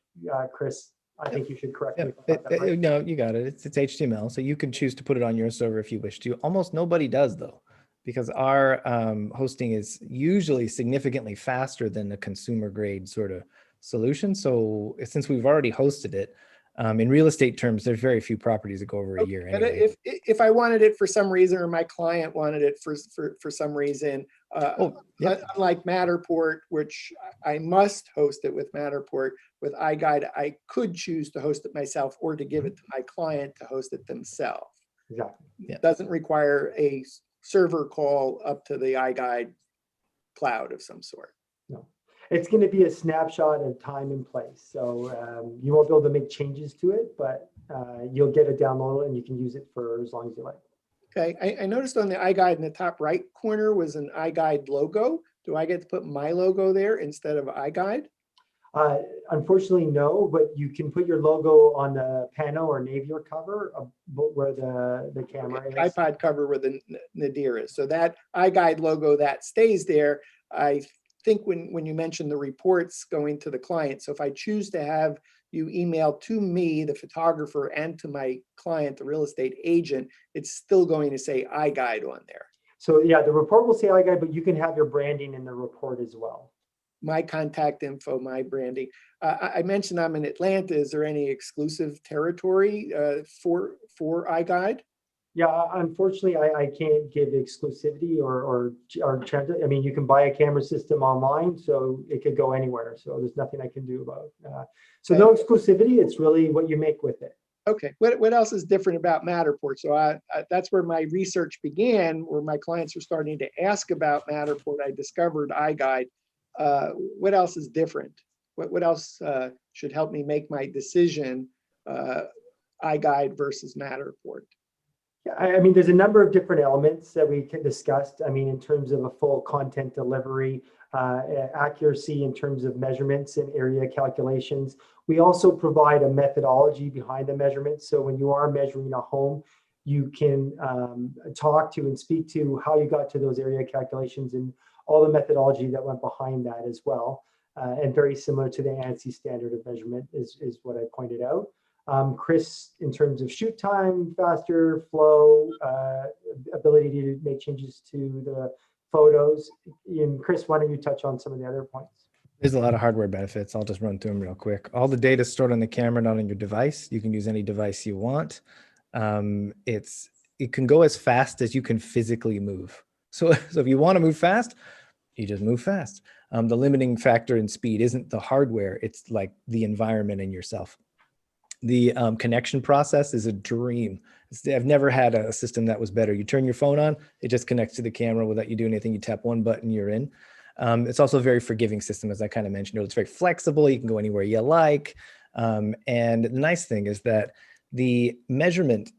Chris? I think you should correct me. If I got that right. No, you got it. It's HTML, so you can choose to put it on your server if you wish to. Almost nobody does though, because our hosting is usually significantly faster than the consumer grade sort of solution. So since we've already hosted it, in real estate terms, there's very few properties that go over a year But anyway. if I wanted it for some reason, or my client wanted it for some reason, Yep. unlike Matterport, which I must host it with Matterport, with iGuide, I could choose to host it myself or to give it to my client to host it themselves. Exactly. Yeah. It doesn't require a server call up to the iGuide cloud of some sort. No. It's going to be a snapshot of time and place. So you won't be able to make changes to it, but you'll get a download and you can use it for as long as you like. Okay, I noticed on the iGuide in the top right corner was an iGuide logo. Do I get to put my logo there instead of iGuide? Unfortunately, no, but you can put your logo on the panel or Navier cover where the camera is. iPod cover where the nadir is. So that iGuide logo, that stays there. I think when you mentioned the reports going to the client, so if I choose to have you email to me, the photographer, and to my client, the real estate agent, it's still going to say iGuide on there. So yeah, the report will say iGuide, but you can have your branding in the report as well. My contact info, my branding. I mentioned I'm in Atlanta. Is there any exclusive territory for iGuide? Yeah, unfortunately, I can't give exclusivity or I mean, you can buy a camera system online, so it could go anywhere. So there's nothing I can do about so no exclusivity. It's really what you make with it. Okay. What else is different about Matterport? So that's where my research began, where my clients were starting to ask about Matterport. I discovered iGuide. What else is different? What else should help me make my decision, iGuide versus Matterport? I mean, there's a number of different elements that we can discuss. I mean, in terms of a full content delivery, accuracy in terms of measurements and area calculations. We also provide a methodology behind the measurements. So when you are measuring a home, you can talk to and speak to how you got to those area calculations and all the methodology that went behind that as well. And very similar to the ANSI standard of measurement is what I pointed out. Chris, in terms of shoot time, faster flow, ability to make changes to the photos. And Chris, why don't you touch on some of the other points? There's a lot of hardware benefits. I'll just run through them real quick. All the data is stored on the camera, not on your device. You can use any device you want. It can go as fast as you can physically move. So if you want to move fast, you just move fast. The limiting factor in speed isn't the hardware. It's like the environment and yourself. The connection process is a dream. I've never had a system that was better. You turn your phone on, it just connects to the camera without you doing anything. You tap one button, you're in. It's also a very forgiving system, as I kind of mentioned. It's very flexible. You can go anywhere you like. And the nice thing is that the measurement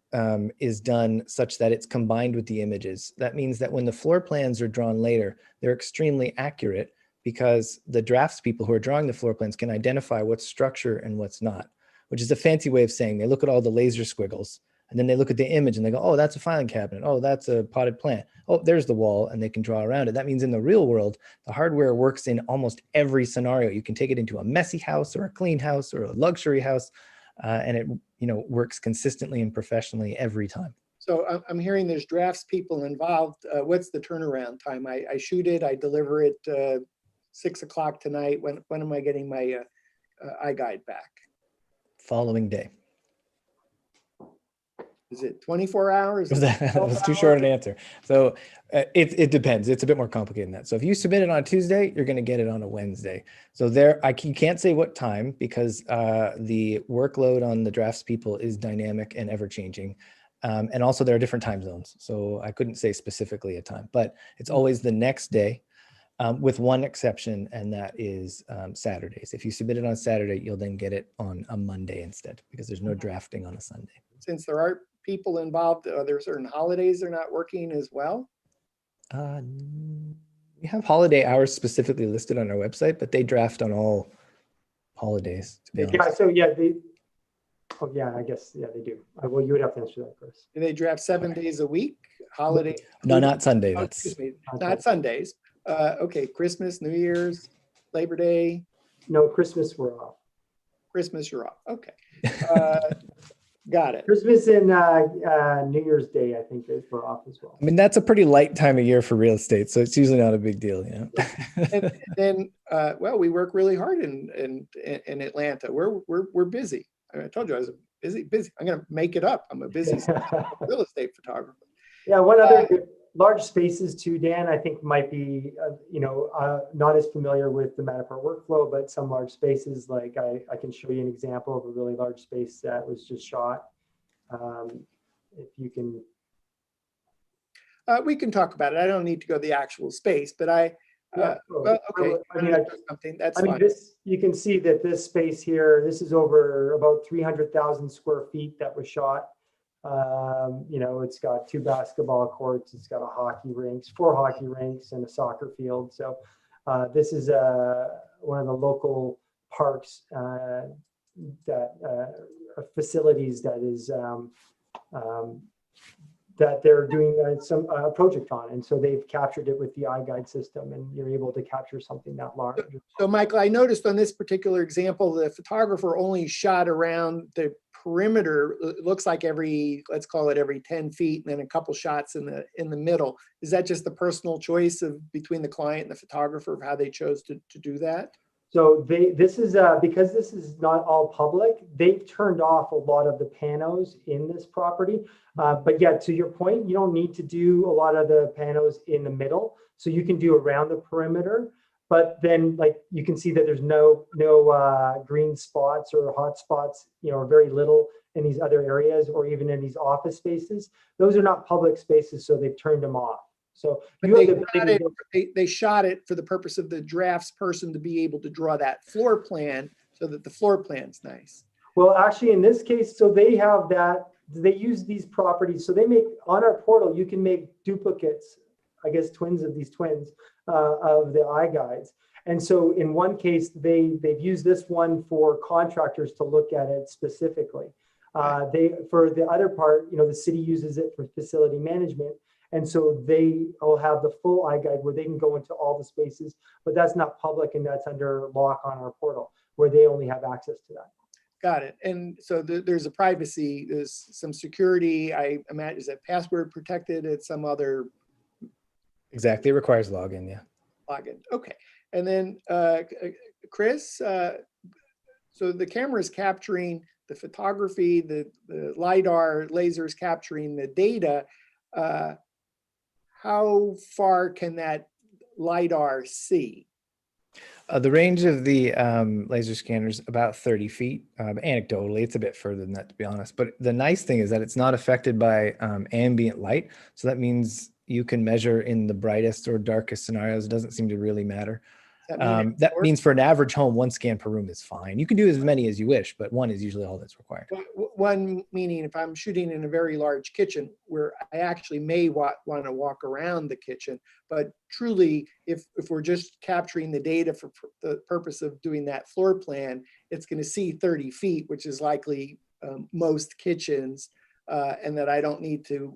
is done such that it's combined with the images. That means that when the floor plans are drawn later, they're extremely accurate because the drafts people who are drawing the floor plans can identify what's structure and what's not, which is a fancy way of saying they look at all the laser squiggles And then they look at the image and they go, oh, that's a filing cabinet. Oh, that's a potted plant. Oh, there's the wall, and they can draw around it. That means in the real world, the hardware works in almost every scenario. You can take it into a messy house or a clean house or a luxury house, and it works consistently and professionally every time. So I'm hearing there's drafts people involved. What's the turnaround time? I shoot it, I deliver it 6 o'clock tonight. When am I getting my iGuide back? Following day. Is it 24 hours? That was too short an answer. So it depends. It's a bit more complicated than that. So if you submit it on a Tuesday, you're going to get it on a Wednesday. So you can't say what time because the workload on the drafts people is dynamic and ever changing. And also there are different time zones. So I couldn't say specifically a time, but it's always the next day with one exception, and that is Saturdays. If you submit it on Saturday, you'll then get it on a Monday instead because there's no drafting on a Sunday. Since there are people involved, are there certain holidays they're not working as well? We have holiday hours specifically listed on our website, but they draft on all holidays, to be honest. Yeah, so yeah, I guess, yeah, they do. Well, you would have to answer that, Chris. Do they draft 7 days a week? Holiday? No, not Sunday. Oh, That's excuse me, not Sundays. Okay, Christmas, New Year's, Labor Day, No, Christmas we're off. Christmas, you're off. Okay. Got it. Christmas and New Year's Day, I think we're off as well. I mean, that's a pretty light time of year for real estate, so it's usually not a big deal, And then, well, we work really hard in Atlanta. We're busy. I told you I was busy. I'm going to make it up. I'm a busy real estate photographer. Yeah, one other large spaces too, Dan, I think might be, not as familiar with the Matterport workflow, but some large spaces, like I can show you an example of a really large space that was just shot. If you can. We can talk about it. I don't need to go to the actual space, but well, okay. Something that's fine. You can see that this space here, this is over about 300,000 square feet that was shot. It's got 2 basketball courts, it's got a hockey rinks, 4 hockey rinks, and a soccer field. So this is one of the local parks facilities that is that they're doing some project on, and so they've captured it with the iGuide system, and you're able to capture something that large. So, Michael, I noticed on this particular example, the photographer only shot around the perimeter. It looks like let's call it every 10 feet, and then a couple shots in the middle. Is that just the personal choice between the client and the photographer of how they chose to do that? So this is because this is not all public, they've turned off a lot of the panos in this property. But yeah, to your point, you don't need to do a lot of the panos in the middle. So you can do around the perimeter, but then like you can see that there's no green spots or hot spots, or very little in these other areas, or even in these office spaces. Those are not public spaces, so they've turned them off. So they shot it for the purpose of the drafts person to be able to draw that floor plan so that the floor plan's nice. Well, actually, in this case, so they have that, they use these properties. So they make, on our portal, you can make duplicates, I guess twins of these twins of the iGuides. And so in one case, they've used this one for contractors to look at it specifically. For the other part, the city uses it for facility management. And so they will have the full iGuide where they can go into all the spaces, but that's not public, and that's under lock on our portal where they only have access to that. Got it. And so there's a privacy, there's some security. I imagine, is that password protected at some other? Exactly, it requires login, yeah. Login, okay. And then Chris, so the camera is capturing the photography, the LiDAR laser is capturing the data. How far can that LiDAR see? The range of the laser scanner is about 30 feet. Anecdotally, it's a bit further than that, to be honest. But the nice thing is that it's not affected by ambient light. So that means you can measure in the brightest or darkest scenarios. It doesn't seem to really matter. That means for an average home, 1 scan per room is fine. You can do as many as you wish, but 1 is usually all that's required. One meaning if I'm shooting in a very large kitchen where I actually may want to walk around the kitchen, but truly, if we're just capturing the data for the purpose of doing that floor plan, it's going to see 30 feet, which is likely most kitchens. and that I don't need to,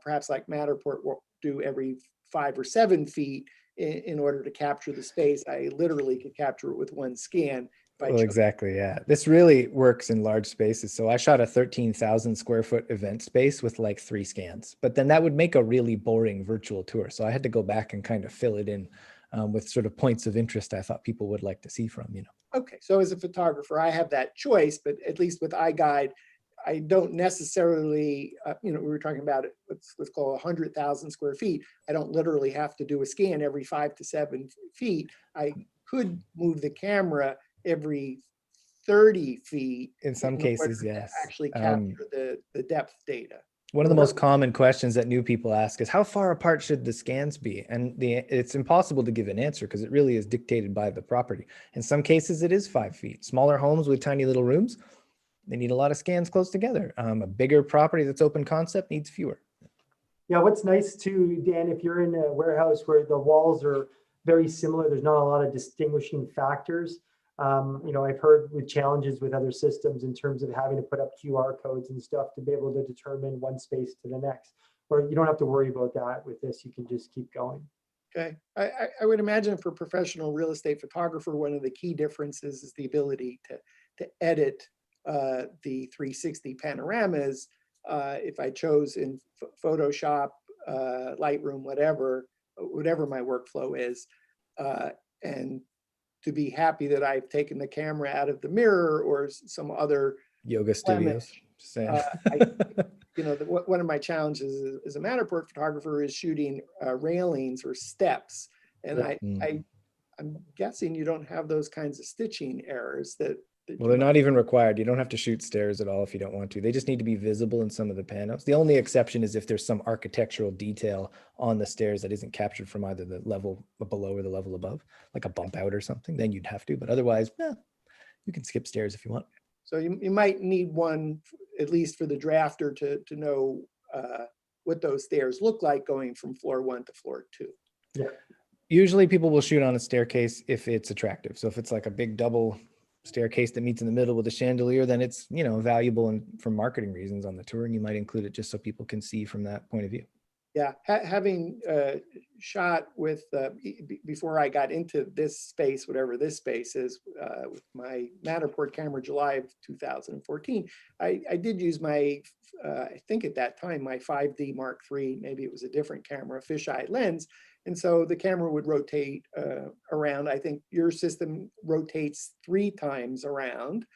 perhaps like Matterport, do every 5 or 7 feet in order to capture the space. I literally could capture it with one scan if I Well, chose. exactly. Yeah. This really works in large spaces. So I shot a 13,000 square foot event space with like 3 scans, but then that would make a really boring virtual tour. So I had to go back and kind of fill it in with sort of points of interest I thought people would like to see from, you know. Okay, so as a photographer, I have that choice, but at least with iGuide, I don't necessarily, we were talking about it, let's call 100,000 square feet. I don't literally have to do a scan every 5 to 7 feet. I could move the camera every 30 feet In some in order cases, to yes. actually capture the depth data. One of the most common questions that new people ask is how far apart should the scans be? And it's impossible to give an answer because it really is dictated by the property. In some cases, it is 5 feet. Smaller homes with tiny little rooms, they need a lot of scans close together. A bigger property that's open concept needs fewer. Yeah, what's nice too, Dan, if you're in a warehouse where the walls are very similar, there's not a lot of distinguishing factors. I've heard with challenges with other systems in terms of having to put up QR codes and stuff to be able to determine one space to the next. Or you don't have to worry about that with this. You can just keep going. Okay, I would imagine for a professional real estate photographer, one of the key differences is the ability to edit the 360 panoramas. If I chose in Photoshop, Lightroom, whatever my workflow is, and to be happy that I've taken the camera out of the mirror or some other Yoga studios. Just saying. one of my challenges as a Matterport photographer is shooting railings or steps, and I'm guessing you don't have those kinds of stitching errors that Well, they're not even required. You don't have to shoot stairs at all if you don't want to. They just need to be visible in some of the panels. The only exception is if there's some architectural detail on the stairs that isn't captured from either the level below or the level above, like a bump out or something, then you'd have to. But otherwise, you can skip stairs if you want. So you might need one, at least for the drafter, to know what those stairs look like going from floor 1 to floor 2. Yeah. Usually people will shoot on a staircase if it's attractive. So if it's like a big double staircase that meets in the middle with a chandelier, then it's, valuable and for marketing reasons on the tour, and you might include it just so people can see from that point of view. Yeah, having shot with, before I got into this space, whatever this space is, with my Matterport camera, July of 2014, I did use my, I think at that time, my 5D Mark III, maybe it was a different camera, fisheye lens. And so the camera would rotate around. I think your system rotates 3 times around.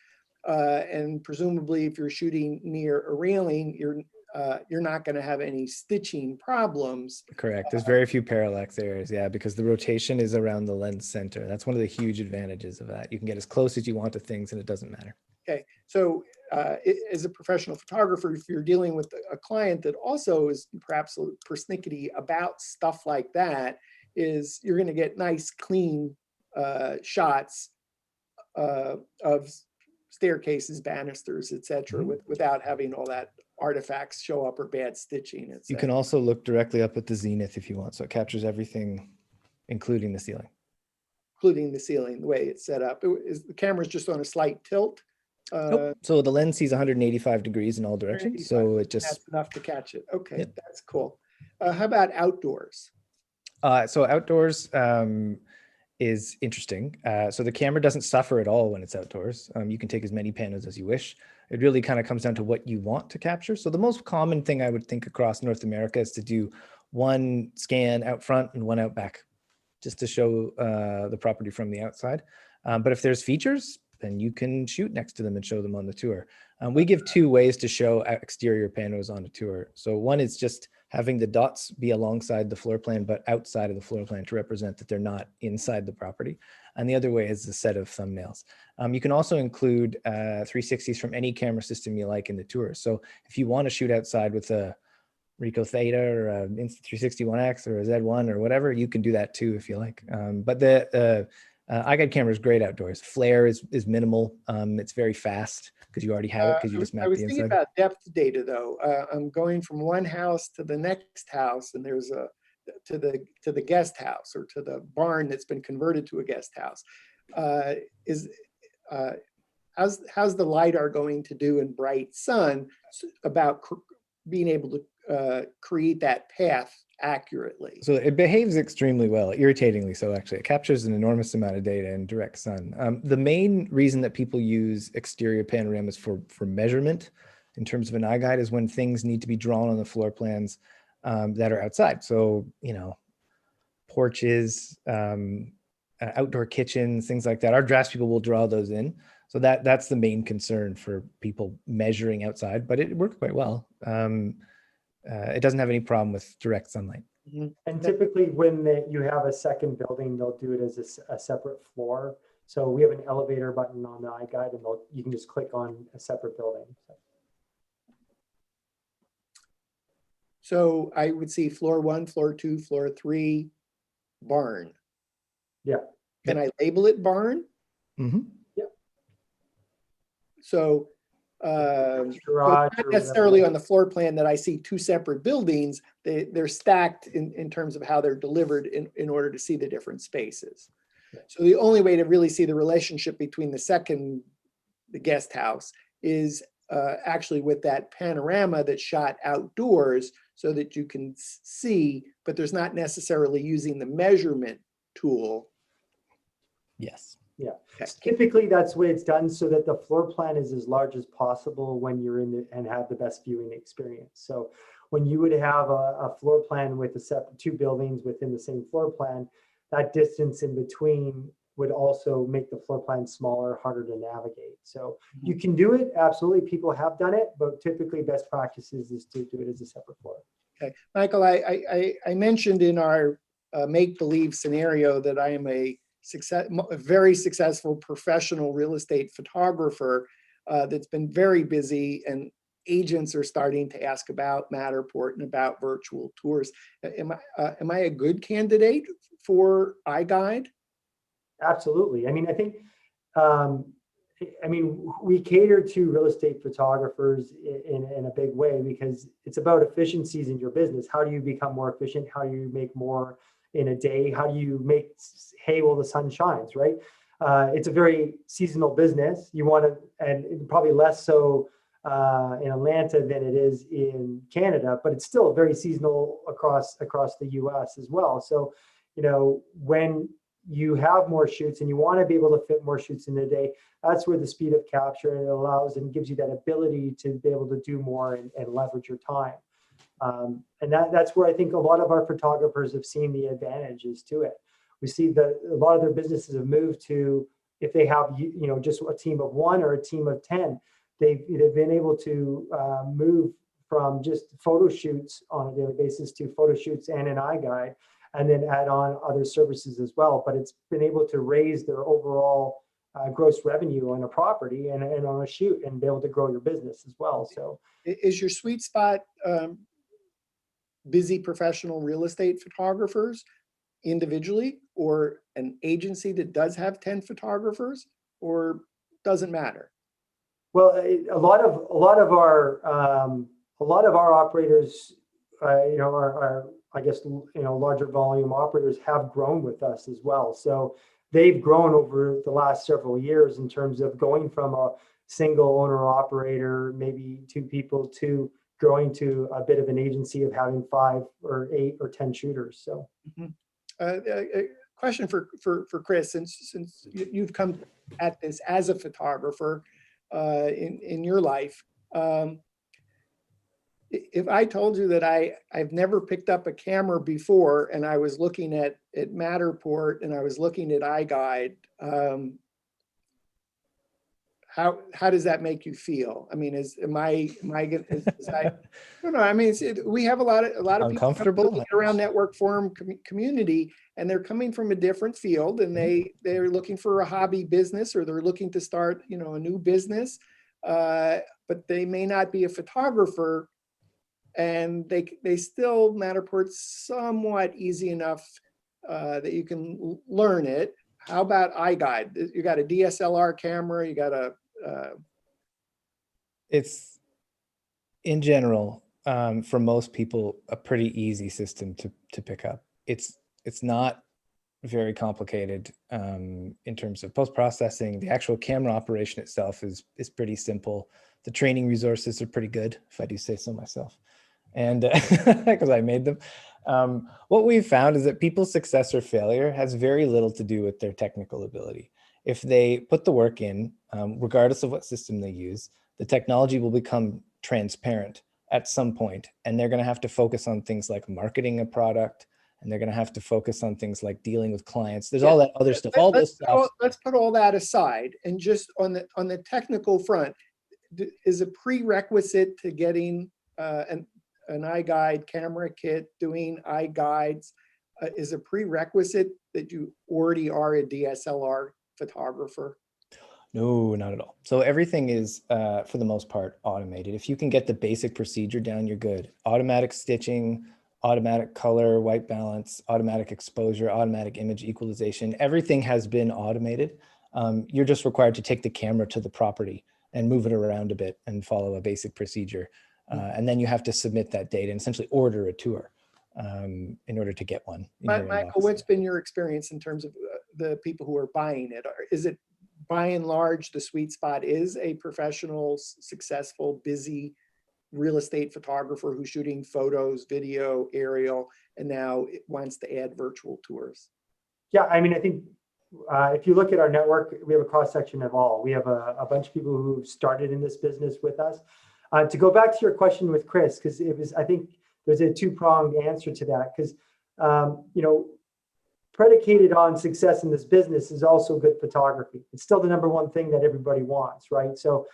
And presumably if you're shooting near a railing, you're not going to have any stitching problems. Correct. There's very few parallax areas, because the rotation is around the lens center. That's one of the huge advantages of that. You can get as close as you want to things and it doesn't matter. Okay, so as a professional photographer, if you're dealing with a client that also is perhaps persnickety about stuff like that, is you're going to get nice, clean shots of staircases, banisters, etc., without having all that artifacts show up or bad stitching. You can also look directly up at the zenith if you want, so it captures everything, including the ceiling. Including the ceiling, the way it's set up. The camera's just on a slight tilt. Nope. So the lens sees 185 degrees in all directions, so it just... That's enough to catch it. Okay, That's cool. How about outdoors? So outdoors is interesting. So the camera doesn't suffer at all when it's outdoors. You can take as many panos as you wish. It really kind of comes down to what you want to capture. So the most common thing I would think across North America is to do one scan out front and one out back, just to show the property from the outside. But if there's features, then you can shoot next to them and show them on the tour. We give 2 ways to show exterior panos on a tour. So one is just having the dots be alongside the floor plan, but outside of the floor plan to represent that they're not inside the property. And the other way is a set of thumbnails. You can also include 360s from any camera system you like in the tour. So if you want to shoot outside with a Ricoh Theta or a Insta360 1X or a Z1 or whatever, you can do that too if you like. But the iGuide camera is great outdoors. Flare is minimal. It's very fast because you already have it because you just map the inside. I was thinking about depth data though. I'm going from one house to the next house, and there's to the guest house or to the barn that's been converted to a guest house. how's the LiDAR going to do in bright sun about being able to create that path accurately? So it behaves extremely well, irritatingly so actually. It captures an enormous amount of data in direct sun. The main reason that people use exterior panoramas for measurement in terms of an eye guide is when things need to be drawn on the floor plans that are outside. So, porches, outdoor kitchens, things like that. Our draftspeople will draw those in. So that's the main concern for people measuring outside, but it worked quite well. It doesn't have any problem with direct sunlight. And typically when you have a second building, they'll do it as a separate floor. So we have an elevator button on the iGuide, and you can just click on a separate building. So I would see floor 1, floor 2, floor 3, barn. Yeah. Can I label it barn? Mm-hmm. So, Garage so or it's not necessarily on the floor plan that I see two separate buildings. They're stacked in terms of how they're delivered in order to see the different spaces. So the only way to really see the relationship between the guest house is actually with that panorama that's shot outdoors so that you can see, but there's not necessarily using the measurement tool. Yes. Yeah. Okay. Typically, that's the way it's done so that the floor plan is as large as possible when you're in and have the best viewing experience. So when you would have a floor plan with two buildings within the same floor plan, that distance in between would also make the floor plan smaller, harder to navigate. So you can do it, absolutely. People have done it, but typically best practices is to do it as a separate floor. Okay, Michael, I mentioned in our make-believe scenario that I am a very successful professional real estate photographer that's been very busy, and agents are starting to ask about Matterport and about virtual tours. Am I a good candidate for iGuide? Absolutely. I mean, I think, we cater to real estate photographers in a big way because it's about efficiencies in your business. How do you become more efficient? How do you make more in a day? How do you make hay while the sun shines, right? It's a very seasonal business. You want to, and probably less so in Atlanta than it is in Canada, but it's still very seasonal across the US as well. So, when you have more shoots and you want to be able to fit more shoots in a day, that's where the speed of capture allows and gives you that ability to be able to do more and leverage your time. And that's where I think a lot of our photographers have seen the advantages to it. We see that a lot of their businesses have moved to, if they have just a team of 1 or a team of 10, they've been able to move from just photo shoots on a daily basis to photo shoots and an iGuide, and then add on other services as well. But it's been able to raise their overall gross revenue on a property and on a shoot, and be able to grow your business as well. So is your sweet spot busy professional real estate photographers individually, or an agency that does have 10 photographers, or doesn't matter? Well, a lot of our operators, are I guess, larger volume operators have grown with us as well. So they've grown over the last several years in terms of going from a single owner operator, maybe 2 people, to growing to a bit of an agency of having 5 or 8 or 10 shooters. So a question for Chris, since you've come at this as a photographer in your life, if I told you that I've never picked up a camera before, and I was looking at Matterport and I was looking at iGuide, how does that make you feel? I mean, I don't know. I mean, we have a lot of people Uncomfortable? around Network Forum community, and they're coming from a different field, and they're looking for a hobby business, or they're looking to start, a new business, but they may not be a photographer, and they still, Matterport's somewhat easy enough that you can learn it. How about iGuide? You got a DSLR camera, you got It's, in general, for most people, a pretty easy system to pick up. It's not very complicated in terms of post-processing. The actual camera operation itself is pretty simple. The training resources are pretty good, if I do say so myself, and because I made them. What we've found is that people's success or failure has very little to do with their technical ability. If they put the work in, regardless of what system they use, the technology will become transparent at some point, and they're going to have to focus on things like marketing a product, and they're going to have to focus on things like dealing with clients. There's all that other stuff. All this stuff. Let's put all that aside, and just on the technical front, is a prerequisite to getting an iGuide camera kit, doing iGuides, is a prerequisite that you already are a DSLR photographer? No, not at all. So everything is, for the most part, automated. If you can get the basic procedure down, you're good. Automatic stitching, automatic color, white balance, automatic exposure, automatic image equalization, everything has been automated. You're just required to take the camera to the property and move it around a bit and follow a basic procedure. And then you have to submit that data and essentially order a tour in order to get one. Michael, what's been your experience in terms of the people who are buying it? Is it by and large, the sweet spot is a professional, successful, busy real estate photographer who's shooting photos, video, aerial, and now it wants to add virtual tours? Yeah, I mean, I think if you look at our network, we have a cross section of all. We have a bunch of people who started in this business with us. To go back to your question with Chris, because I think there's a two-pronged answer to that, because predicated on success in this business is also good photography. It's still the number one thing that everybody wants, right? So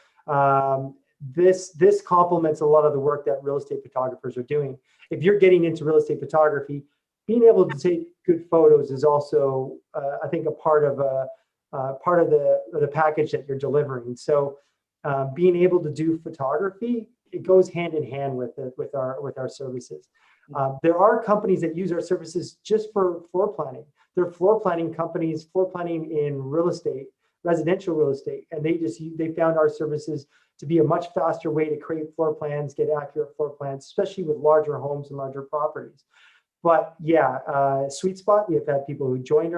this complements a lot of the work that real estate photographers are doing. If you're getting into real estate photography, being able to take good photos is also, I think, a part of the package that you're delivering. So being able to do photography, it goes hand in hand with our services. There are companies that use our services just for floor planning. They're floor planning companies, floor planning in real estate, residential real estate, and they found our services to be a much faster way to create floor plans, get accurate floor plans, especially with larger homes and larger properties. But yeah, sweet spot. We have had people who joined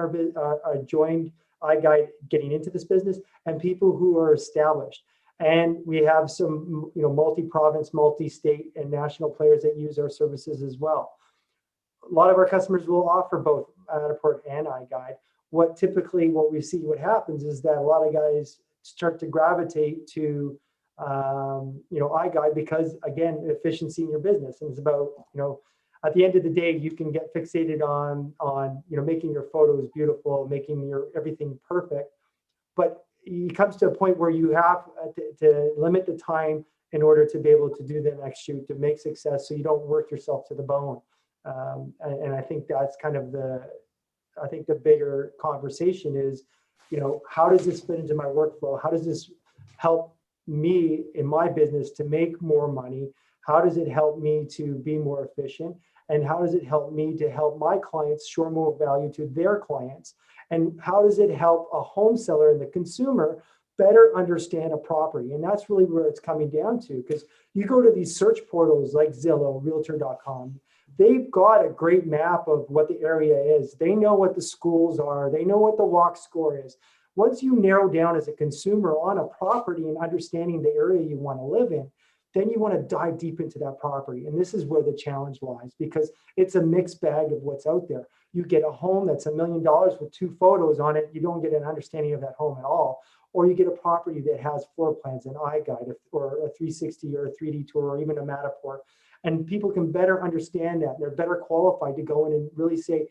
joined iGuide getting into this business, and people who are established. And we have some, multi-province, multi-state, and national players that use our services as well. A lot of our customers will offer both Matterport and iGuide. What we see what happens is that a lot of guys start to gravitate to, iGuide because, again, efficiency in your business. And it's about, at the end of the day, you can get fixated on making your photos beautiful, making your everything perfect. But it comes to a point where you have to limit the time in order to be able to do the next shoot, to make success, so you don't work yourself to the bone. And I think that's kind of the bigger conversation is, how does this fit into my workflow? How does this help me in my business to make more money? How does it help me to be more efficient? And how does it help me to help my clients show more value to their clients? And how does it help a home seller and the consumer better understand a property? And that's really where it's coming down to, because you go to these search portals like Zillow, Realtor.com, they've got a great map of what the area is. They know what the schools are. They know what the walk score is. Once you narrow down as a consumer on a property and understanding the area you want to live in, then you want to dive deep into that property. And this is where the challenge lies, because it's a mixed bag of what's out there. You get a home that's $1 million with 2 photos on it. You don't get an understanding of that home at all. Or you get a property that has floor plans, an iGuide, or a 360 or a 3D tour, or even a Matterport. And people can better understand that. They're better qualified to go in and really say,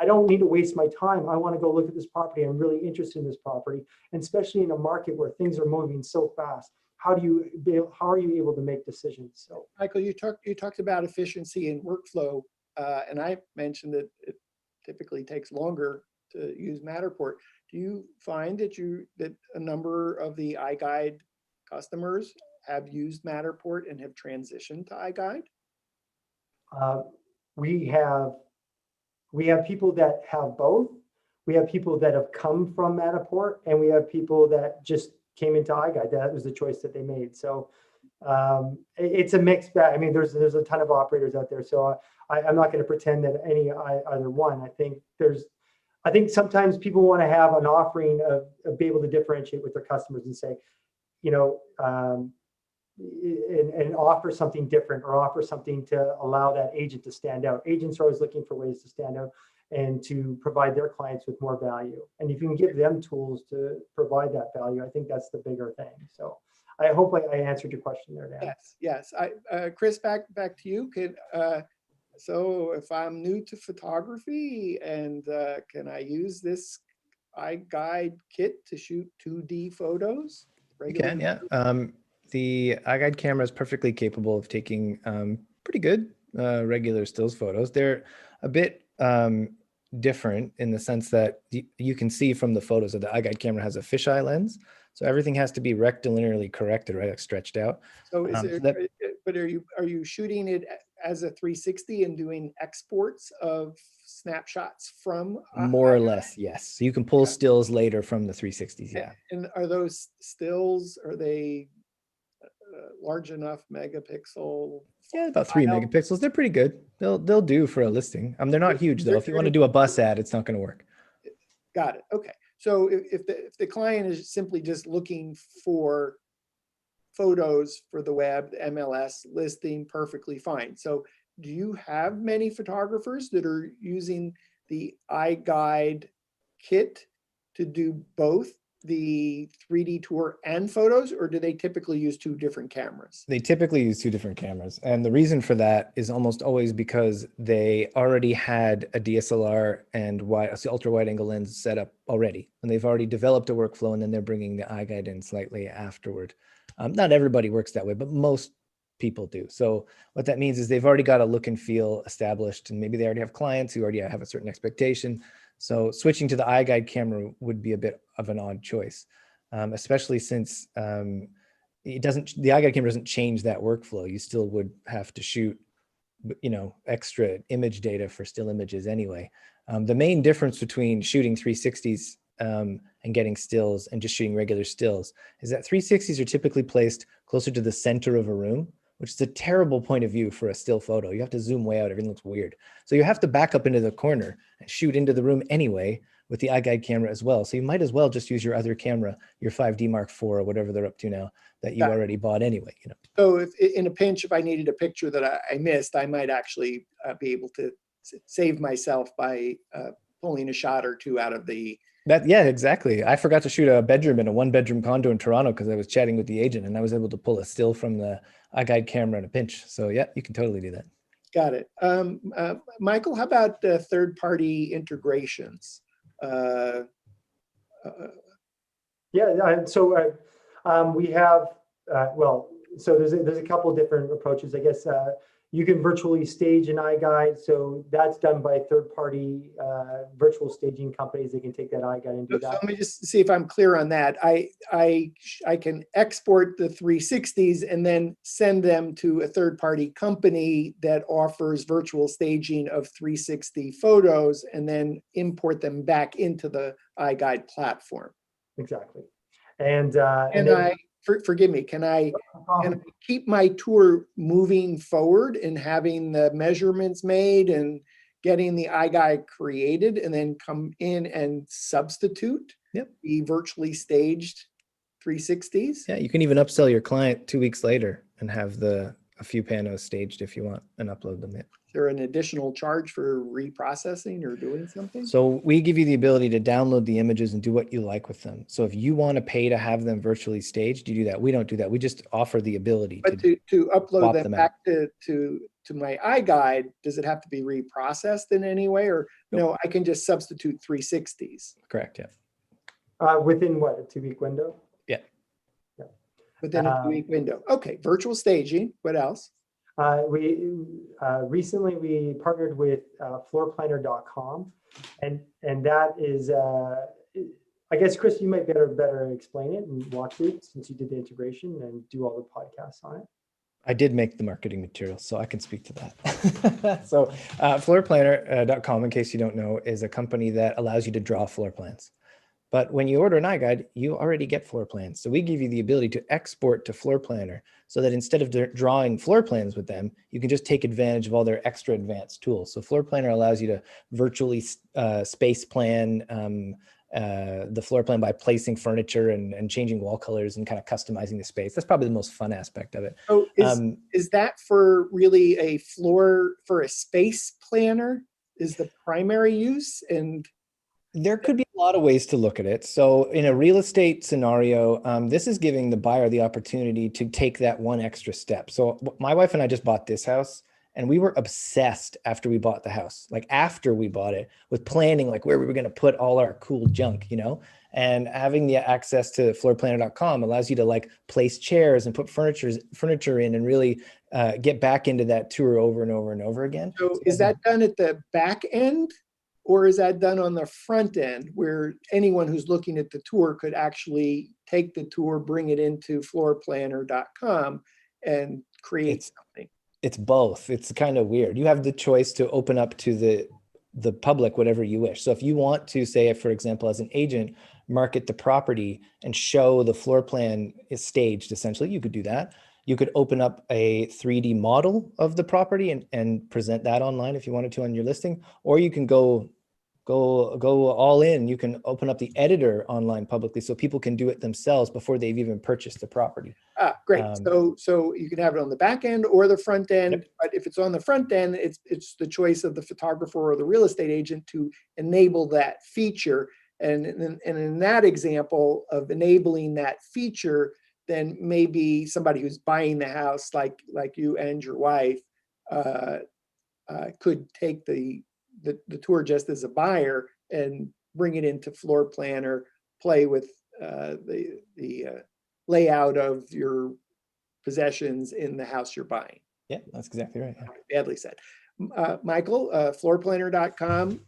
I don't need to waste my time. I want to go look at this property. I'm really interested in this property. And especially in a market where things are moving so fast, how are you able to make decisions? So, Michael, you talked about efficiency and workflow, and I mentioned that it typically takes longer to use Matterport. Do you find that a number of the iGuide customers have used Matterport and have transitioned to iGuide? We have people that have both. We have people that have come from Matterport, and we have people that just came into iGuide. That was the choice that they made. So it's a mixed bag. I mean, there's a ton of operators out there. So I'm not going to pretend that any either one. I think there's I think sometimes people want to have an offering of be able to differentiate with their customers and say, you know, and offer something different or offer something to allow that agent to stand out. Agents are always looking for ways to stand out and to provide their clients with more value. And if you can give them tools to provide that value, I think that's the bigger thing. So I hope I answered your question there, Dan. Yes. Chris, back to you. So if I'm new to photography and can I use this iGuide kit to shoot 2D photos? You can, yeah. The iGuide camera is perfectly capable of taking pretty good regular stills photos. They're a bit different in the sense that you can see from the photos that the iGuide camera has a fisheye lens. So everything has to be rectilinearly corrected, right? Like stretched out. So but are you shooting it as a 360 and doing exports of snapshots from? More or less, yes. So you can pull stills later from the 360s, yeah. And are those stills, are they large enough megapixel? Yeah, about 3 megapixels. They're pretty good. They'll do for a listing. They're not huge though. If you want to do a bus ad, it's not going to work. Got it. Okay. So if the client is simply just looking for photos for the web, the MLS listing, perfectly fine. So do you have many photographers that are using the iGuide kit to do both the 3D tour and photos, or do they typically use two different cameras? They typically use two different cameras. And the reason for that is almost always because they already had a DSLR and ultra wide angle lens set up already. And they've already developed a workflow, and then they're bringing the iGuide in slightly afterward. Not everybody works that way, but most people do. So what that means is they've already got a look and feel established, and maybe they already have clients who already have a certain expectation. So switching to the iGuide camera would be a bit of an odd choice, especially since the iGuide camera doesn't change that workflow. You still would have to shoot, extra image data for still images anyway. The main difference between shooting 360s and getting stills and just shooting regular stills is that 360s are typically placed closer to the center of a room, which is a terrible point of view for a still photo. You have to zoom way out. Everything looks weird. So you have to back up into the corner and shoot into the room anyway with the iGuide camera as well. So you might as well just use your other camera, your 5D Mark IV or whatever they're up to now that you already bought anyway. So if in a pinch, if I needed a picture that I missed, I might actually be able to save myself by pulling a shot or two out of the. Yeah, exactly. I forgot to shoot a bedroom in a 1-bedroom condo in Toronto because I was chatting with the agent, and I was able to pull a still from the iGuide camera in a pinch. So yeah, you can totally do that. Got it. Michael, how about third-party integrations? So we have, so there's a couple of different approaches, I guess. You can virtually stage an iGuide. So that's done by third-party virtual staging companies. They can take that iGuide and do that. So let me just see if I'm clear on that. I can export the 360s and then send them to a third-party company that offers virtual staging of 360 photos and then import them back into the iGuide platform. Exactly. Forgive me, can I keep my tour moving forward and having the measurements made and getting the iGuide created and then come in and substitute the virtually staged 360s? Yeah, you can even upsell your client 2 weeks later and have a few panos staged if you want and upload them. Yeah. Is there an additional charge for reprocessing or doing something? So we give you the ability to download the images and do what you like with them. So if you want to pay to have them virtually staged, you do that. We don't do that. We just offer the ability to upload them back to my iGuide. Does it have to be reprocessed in any way, or no? I can just substitute 360s. Correct. Yeah. Within what, a 2-week window? Yeah. Within a 2-week window. Okay. Virtual staging. What else? Recently we partnered with floorplanner.com, and that is I guess, Chris, you might better explain it and walk through it since you did the integration and do all the podcasts on it. I did make the marketing materials, so I can speak to that. So floorplanner.com, in case you don't know, is a company that allows you to draw floor plans. But when you order an iGuide, you already get floor plans. So we give you the ability to export to Floor Planner so that instead of drawing floor plans with them, you can just take advantage of all their extra advanced tools. So Floor Planner allows you to virtually space plan the floor plan by placing furniture and changing wall colors and kind of customizing the space. That's probably the most fun aspect of it. So is that for really a floor, for a space planner is the primary use? And there could be a lot of ways to look at it. So in a real estate scenario, this is giving the buyer the opportunity to take that one extra step. So my wife and I just bought this house, and we were obsessed after we bought the house, like after we bought it, with planning like where we were going to put all our cool junk, you know, and having the access to floorplanner.com allows you to like place chairs and put furniture in and really get back into that tour over and over and over again. so is that done at the back end? Or is that done on the front end where anyone who's looking at the tour could actually take the tour, bring it into floorplanner.com and create something? It's both. It's kind of weird. You have the choice to open up to the public whatever you wish. So if you want to say, for example, as an agent, market the property and show the floor plan is staged, essentially, you could do that. You could open up a 3D model of the property and present that online if you wanted to on your listing, or you can go all in. You can open up the editor online publicly so people can do it themselves before they've even purchased the property. Great. So you can have it on the back end or the front end, but if it's on the front end, it's the choice of the photographer or the real estate agent to enable that feature. And in that example of enabling that feature, then maybe somebody who's buying the house, like you and your wife, could take the tour just as a buyer and bring it into Floor Planner, play with the layout of your possessions in the house you're buying. Yeah, that's exactly right. Badly said. Michael, floorplanner.com,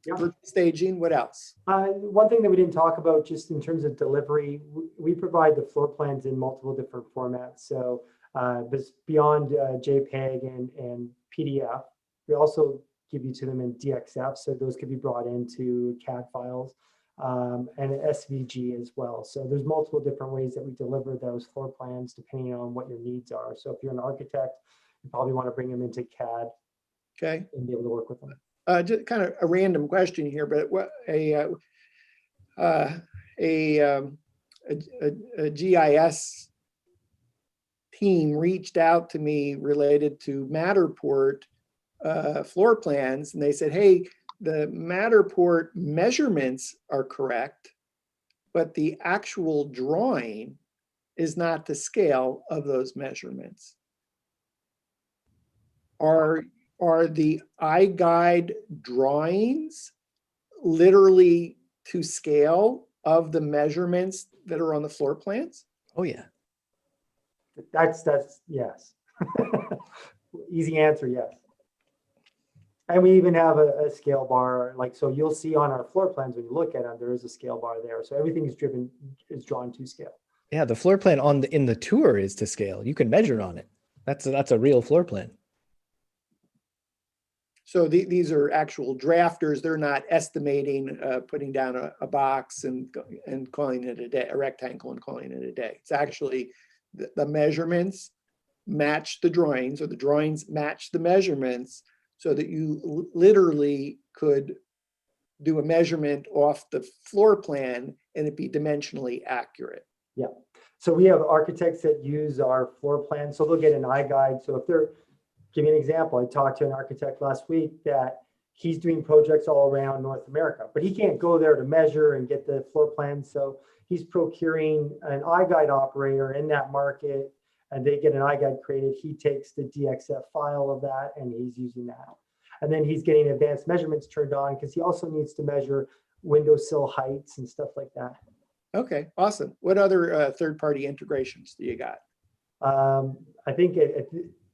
virtual staging, what else? One thing that we didn't talk about just in terms of delivery, we provide the floor plans in multiple different formats. So beyond JPEG and PDF, we also give you to them in DXF. So those could be brought into CAD files and SVG as well. So there's multiple different ways that we deliver those floor plans depending on what your needs are. So if you're an architect, you probably want to bring them into CAD, okay, and be able to work with them. Just kind of a random question here, but what a GIS team reached out to me related to Matterport floor plans, and they said, hey, the Matterport measurements are correct, but the actual drawing is not the scale of those measurements. Are the iGuide drawings literally to scale of the measurements that are on the floor plans? Oh yeah. That's yes. Easy answer, yes. And we even have a scale bar, like, so you'll see on our floor plans when you look at them, there is a scale bar there. So everything is drawn to scale. Yeah, the floor plan in the tour is to scale. You can measure on it. That's a real floor plan. So these are actual drafters. They're not estimating, putting down a box and calling it a day, a rectangle and calling it a day. It's actually the measurements match the drawings, or the drawings match the measurements, so that you literally could do a measurement off the floor plan and it be dimensionally accurate. Yeah. So we have architects that use our floor plan. So they'll get an iGuide. So if they're, give you an example, I talked to an architect last week that he's doing projects all around North America, but he can't go there to measure and get the floor plan. So he's procuring an iGuide operator in that market, and they get an iGuide created. He takes the DXF file of that and he's using that. And then he's getting advanced measurements turned on because he also needs to measure windowsill heights and stuff like that. Okay, awesome. What other third-party integrations do you got? I think,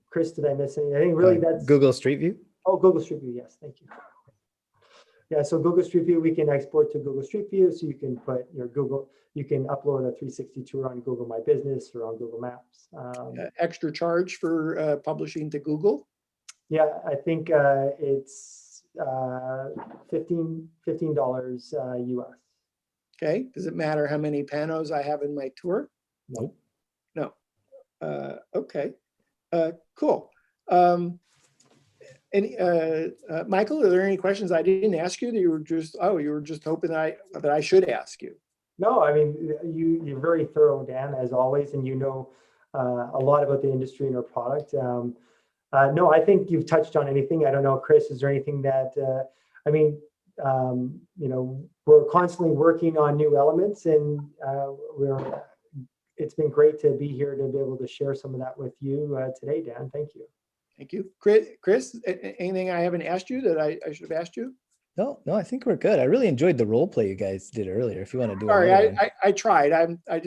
Chris, did I miss anything? I think really that's Google Street View. Oh, Google Street View, yes, thank you. Yeah, so Google Street View, we can export to Google Street View, so you can put your you can upload a 360 tour on Google My Business or on Google Maps. Extra charge for publishing to Google? Yeah, I think it's $15 US. Okay, does it matter how many panos I have in my tour? Nope. No. Okay, cool. Michael, are there any questions I didn't ask you that you were just hoping that I should ask you? No, I mean, you're very thorough, Dan, as always, and you know a lot about the industry and our product. No, I think you've touched on anything. I don't know, Chris, is there anything that, I mean, we're constantly working on new elements, and it's been great to be here to be able to share some of that with you today, Dan. Thank you. Thank you. Chris, anything I haven't asked you that I should have asked you? No, I think we're good. I really enjoyed the role play you guys did earlier. If you want to do Sorry, another one. I tried. I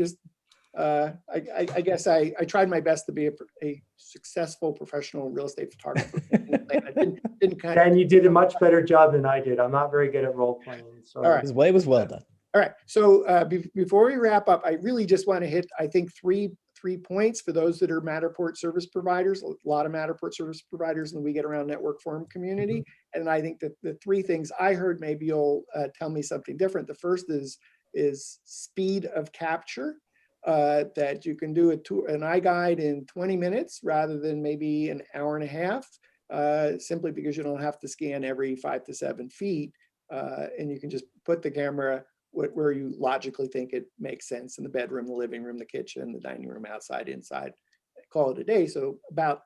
guess I tried my best to be a successful professional real estate photographer. I didn't kind Dan, of. you did a much better job than I did. I'm not very good at role playing. So. All right. It was well done. All right. So before we wrap up, I really just want to hit, I think, three points for those that are Matterport service providers. A lot of Matterport service providers in the We Get Around Network Forum community. Mm-hmm. And I think that the three things I heard, maybe you'll tell me something different. The first is speed of capture, that you can do an iGuide in 20 minutes rather than maybe an hour and a half, simply because you don't have to scan every 5 to 7 feet. And you can just put the camera where you logically think it makes sense, in the bedroom, the living room, the kitchen, the dining room, outside, inside, call it a day. So about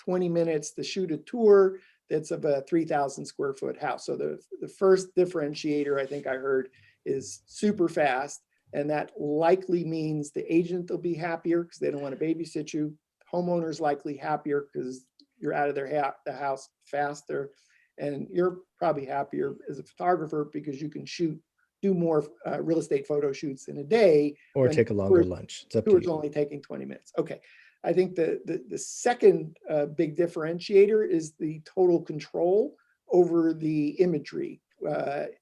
20 minutes to shoot a tour that's of a 3,000 square foot house. So the first differentiator I think I heard is super fast. And that likely means the agent will be happier because they don't want to babysit you. Homeowners likely happier because you're out of the house faster. And you're probably happier as a photographer because you can do more real estate photo shoots in a day. Or take a longer lunch. It's up to Tour's you. only taking 20 minutes. Okay. I think the second big differentiator is the total control over the imagery.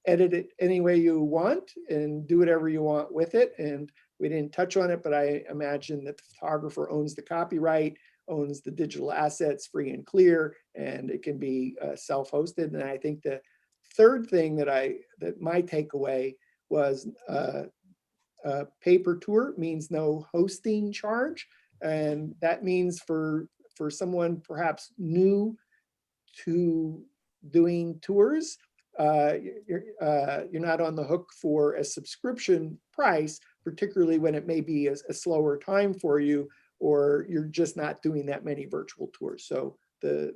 Edit it any way you want and do whatever you want with it. And we didn't touch on it, but I imagine that the photographer owns the copyright, owns the digital assets free and clear, and it can be self-hosted. And I think the third thing that my takeaway was pay per tour means no hosting charge. And that means for someone perhaps new to doing tours, you're not on the hook for a subscription price, particularly when it may be a slower time for you, or you're just not doing that many virtual tours. So the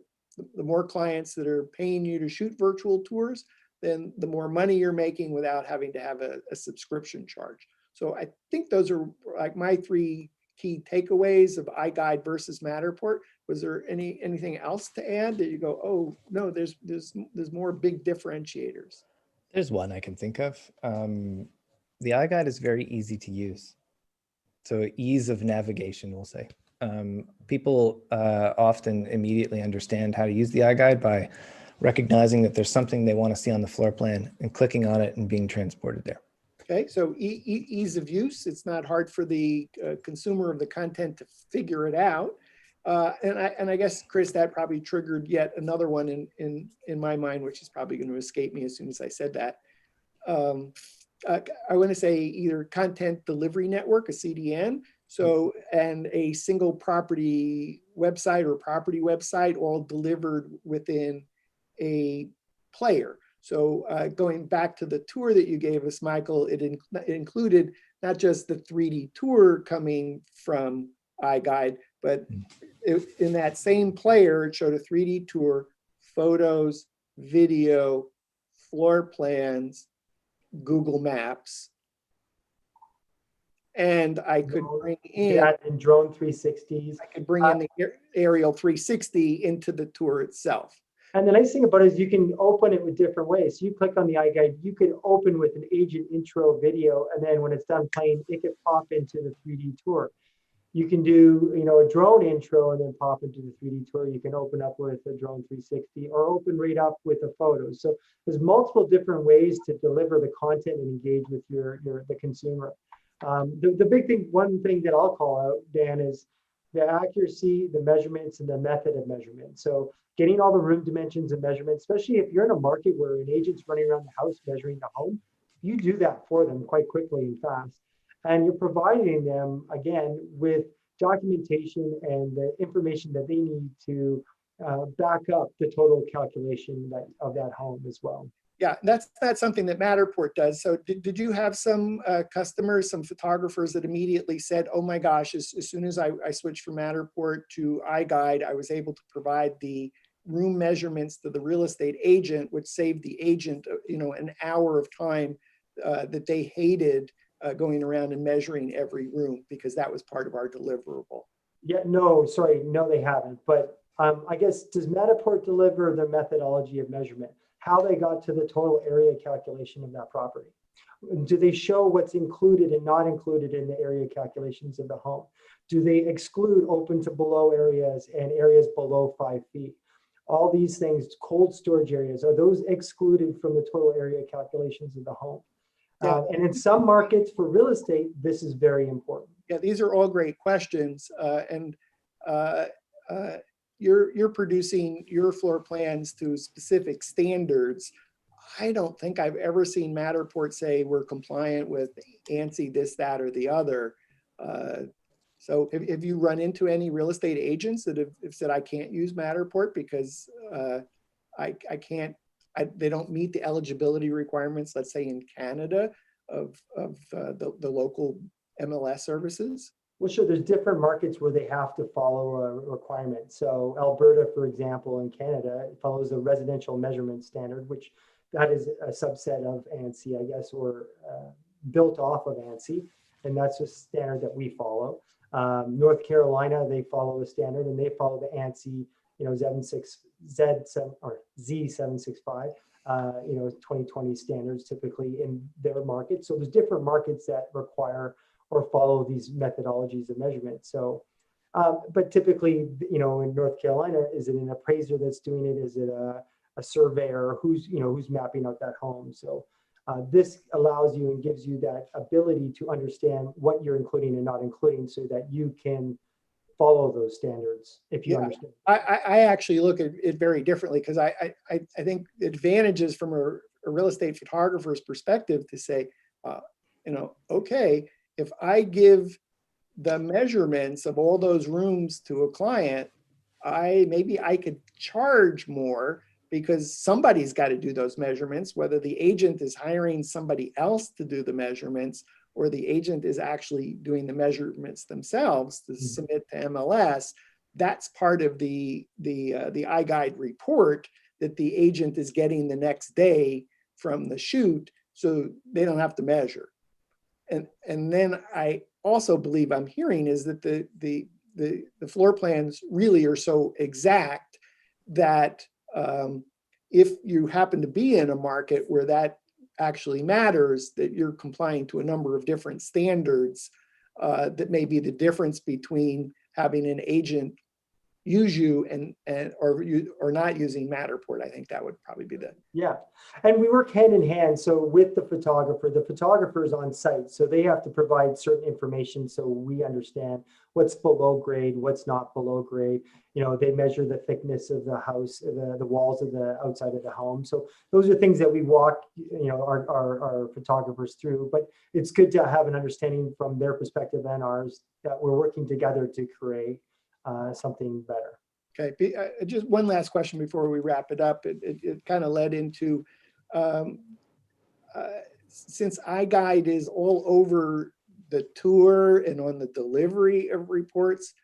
more clients that are paying you to shoot virtual tours, then the more money you're making without having to have a subscription charge. So I think those are like my three key takeaways of iGuide versus Matterport. Was there anything else to add that you go, oh no, there's more big differentiators? There's one I can think of. The iGuide is very easy to use. So ease of navigation, we'll say. People often immediately understand how to use the iGuide by recognizing that there's something they want to see on the floor plan and clicking on it and being transported there. Okay, so ease of use. It's not hard for the consumer of the content to figure it out. And I guess, Chris, that probably triggered yet another one in my mind, which is probably going to escape me as soon as I said that. I want to say either content delivery network, a CDN, so, and a single property website or property website all delivered within a player. So going back to the tour that you gave us, Michael, it included not just the 3D tour coming from iGuide, but in that same player, it showed a 3D tour, photos, video, floor plans, Google Maps. And I could bring in drone 360s. I could bring in the aerial 360 into the tour itself. And the nice thing about it is you can open it with different ways. So you click on the iGuide, you can open with an agent intro video, and then when it's done playing, it could pop into the 3D tour. You can do, a drone intro and then pop into the 3D tour. You can open up with a drone 360 or open right up with the photos. So there's multiple different ways to deliver the content and engage with the consumer. The big thing, one thing that I'll call out, Dan, is the accuracy, the measurements, and the method of measurement. So getting all the room dimensions and measurements, especially if you're in a market where an agent's running around the house measuring the home, you do that for them quite quickly and fast. And you're providing them, again, with documentation and the information that they need to back up the total calculation of that home as well. Yeah, that's something that Matterport does. So did you have some customers, some photographers that immediately said, oh my gosh, as soon as I switched from Matterport to iGuide, I was able to provide the room measurements to the real estate agent, which saved the agent, an hour of time that they hated going around and measuring every room, because that was part of our deliverable. Yeah, no, sorry, no, they haven't. But I guess, does Matterport deliver their methodology of measurement? How they got to the total area calculation of that property? Do they show what's included and not included in the area calculations of the home? Do they exclude open to below areas and areas below 5 feet? All these things, cold storage areas, are those excluded from the total area calculations of the home? Yeah. And in some markets for real estate, this is very important. Yeah, these are all great questions. You're producing your floor plans to specific standards. I don't think I've ever seen Matterport say we're compliant with ANSI, this, that, or the other. So have you run into any real estate agents that have said, I can't use Matterport because they don't meet the eligibility requirements, let's say in Canada, of the local MLS services? Well, sure, there's different markets where they have to follow a requirement. So Alberta, for example, in Canada, follows a residential measurement standard, which that is a subset of ANSI, I guess, or built off of ANSI. And that's a standard that we follow. North Carolina, they follow a standard, and they follow the ANSI, Z765, 2020 standards typically in their market. So there's different markets that require or follow these methodologies of measurement. So, but typically, in North Carolina, is it an appraiser that's doing it? Is it a surveyor who's mapping out that home? So this allows you and gives you that ability to understand what you're including and not including, so that you can follow those standards if you understand. I actually look at it very differently, because I think the advantages from a real estate photographer's perspective to say, okay, if I give the measurements of all those rooms to a client, maybe I could charge more, because somebody's got to do those measurements, whether the agent is hiring somebody else to do the measurements or the agent is actually doing the measurements themselves to submit to MLS. That's part of the iGuide report that the agent is getting the next day from the shoot, so they don't have to measure. And then I also believe I'm hearing is that the floor plans really are so exact that if you happen to be in a market where that actually matters, that you're complying to a number of different standards, that may be the difference between having an agent use you or not using Matterport. I think that would probably be Yeah, and we work hand in hand. So with the photographer's on site, so they have to provide certain information so we understand what's below grade, what's not below grade. They measure the thickness of the house, the walls of the outside of the home. So those are things that we walk, our photographers through. But it's good to have an understanding from their perspective and ours that we're working together to create something better. Okay, just one last question before we wrap it up. It kind of led into, since iGuide is all over the tour and on the delivery of reports,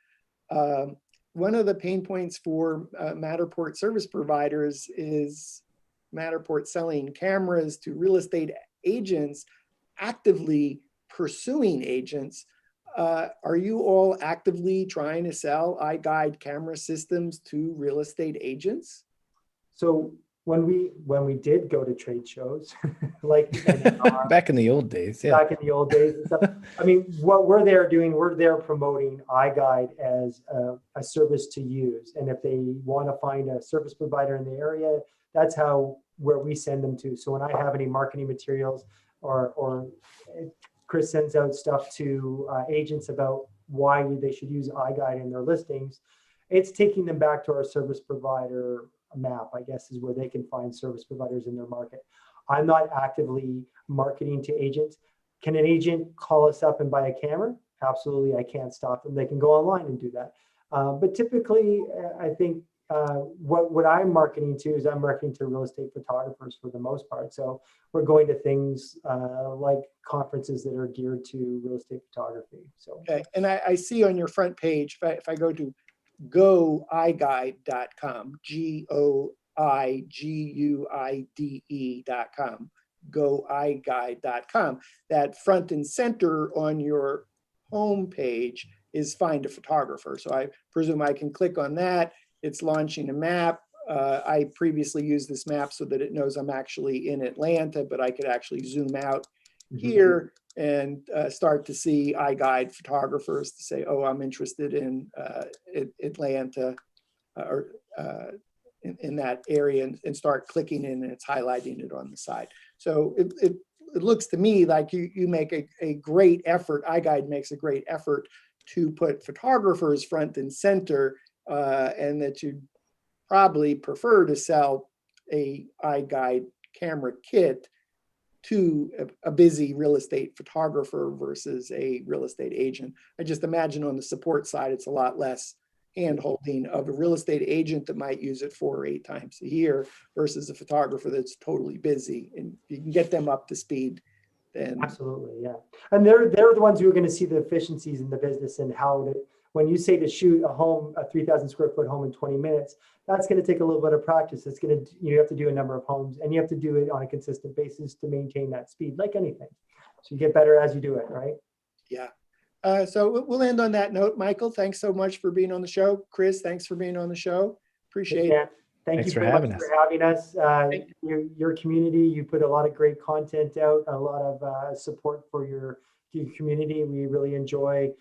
one of the pain points for Matterport service providers is Matterport selling cameras to real estate agents, actively pursuing agents. Are you all actively trying to sell iGuide camera systems to real estate agents? So when we did go to trade shows, like back in the old days, back in the old days and stuff, I mean, what we're there doing, we're there promoting iGuide as a service to use. And if they want to find a service provider in the area, that's where we send them to. So when I have any marketing materials or Chris sends out stuff to agents about why they should use iGuide in their listings, it's taking them back to our service provider map, I guess, is where they can find service providers in their market. I'm not actively marketing to agents. Can an agent call us up and buy a camera? Absolutely, I can't stop them. They can go online and do that. But typically, I think what I'm marketing to is I'm marketing to real estate photographers for the most part. So we're going to things like conferences that are geared to real estate photography. So Okay, and I see on your front page, if I go to goiguide.com, GOIGUIDE.com, goiguide.com, that front and center on your home page is find a photographer. So I presume I can click on that. It's launching a map. I previously used this map so that it knows I'm actually in Atlanta, but I could actually zoom out here and start to see iGuide photographers to say, oh, I'm interested in Atlanta or in that area, and start clicking in, and it's highlighting it on the side. So it looks to me like you make a great effort. iGuide makes a great effort to put photographers front and center, and that you probably prefer to sell a iGuide camera kit to a busy real estate photographer versus a real estate agent. I just imagine on the support side, it's a lot less hand-holding of a real estate agent that might use it 4 or 8 times a year versus a photographer that's totally busy, and you can get them up to speed. Then absolutely, yeah. And they're the ones who are going to see the efficiencies in the business and how to, when you say to shoot a 3,000 square foot home in 20 minutes, that's going to take a little bit of practice. It's going to, you have to do a number of homes, and you have to do it on a consistent basis to maintain that speed, like anything. So you get better as you do it, right? Yeah. So we'll end on that note. Michael, thanks so much for being on the show. Chris, thanks for being on the show. Appreciate it. Thank Thanks you for very having much us. for having us. Your community, you put a lot of great content out, a lot of support for your community. We really enjoy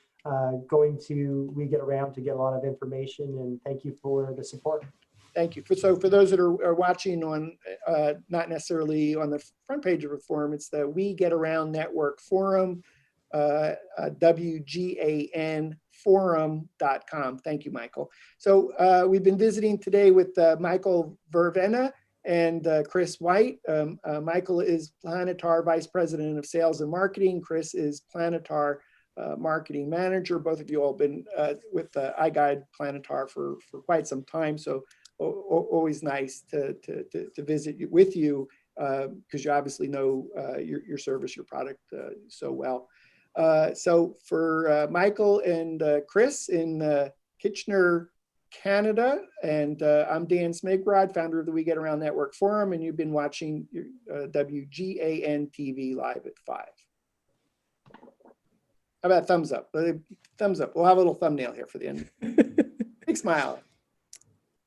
going to, we get around to get a lot of information, and thank you for the support. Thank you. So for those that are watching on, not necessarily on the front page of the forum, it's the We Get Around Network Forum, WGAN forum.com. Thank you, Michael. So we've been visiting today with Michael Vervena and Chris White. Michael is Planetar Vice President of Sales and Marketing. Chris is Planetar Marketing Manager. Both of you all been with iGuide Planetar for quite some time. So always nice to visit with you because you obviously know your service, your product so well. So for Michael and Chris in Kitchener, Canada, and I'm Dan Smigrod, founder of the We Get Around Network Forum, and you've been watching WGAN TV live at 5. How about thumbs up? Thumbs up. We'll have a little thumbnail here for the end. Big smile.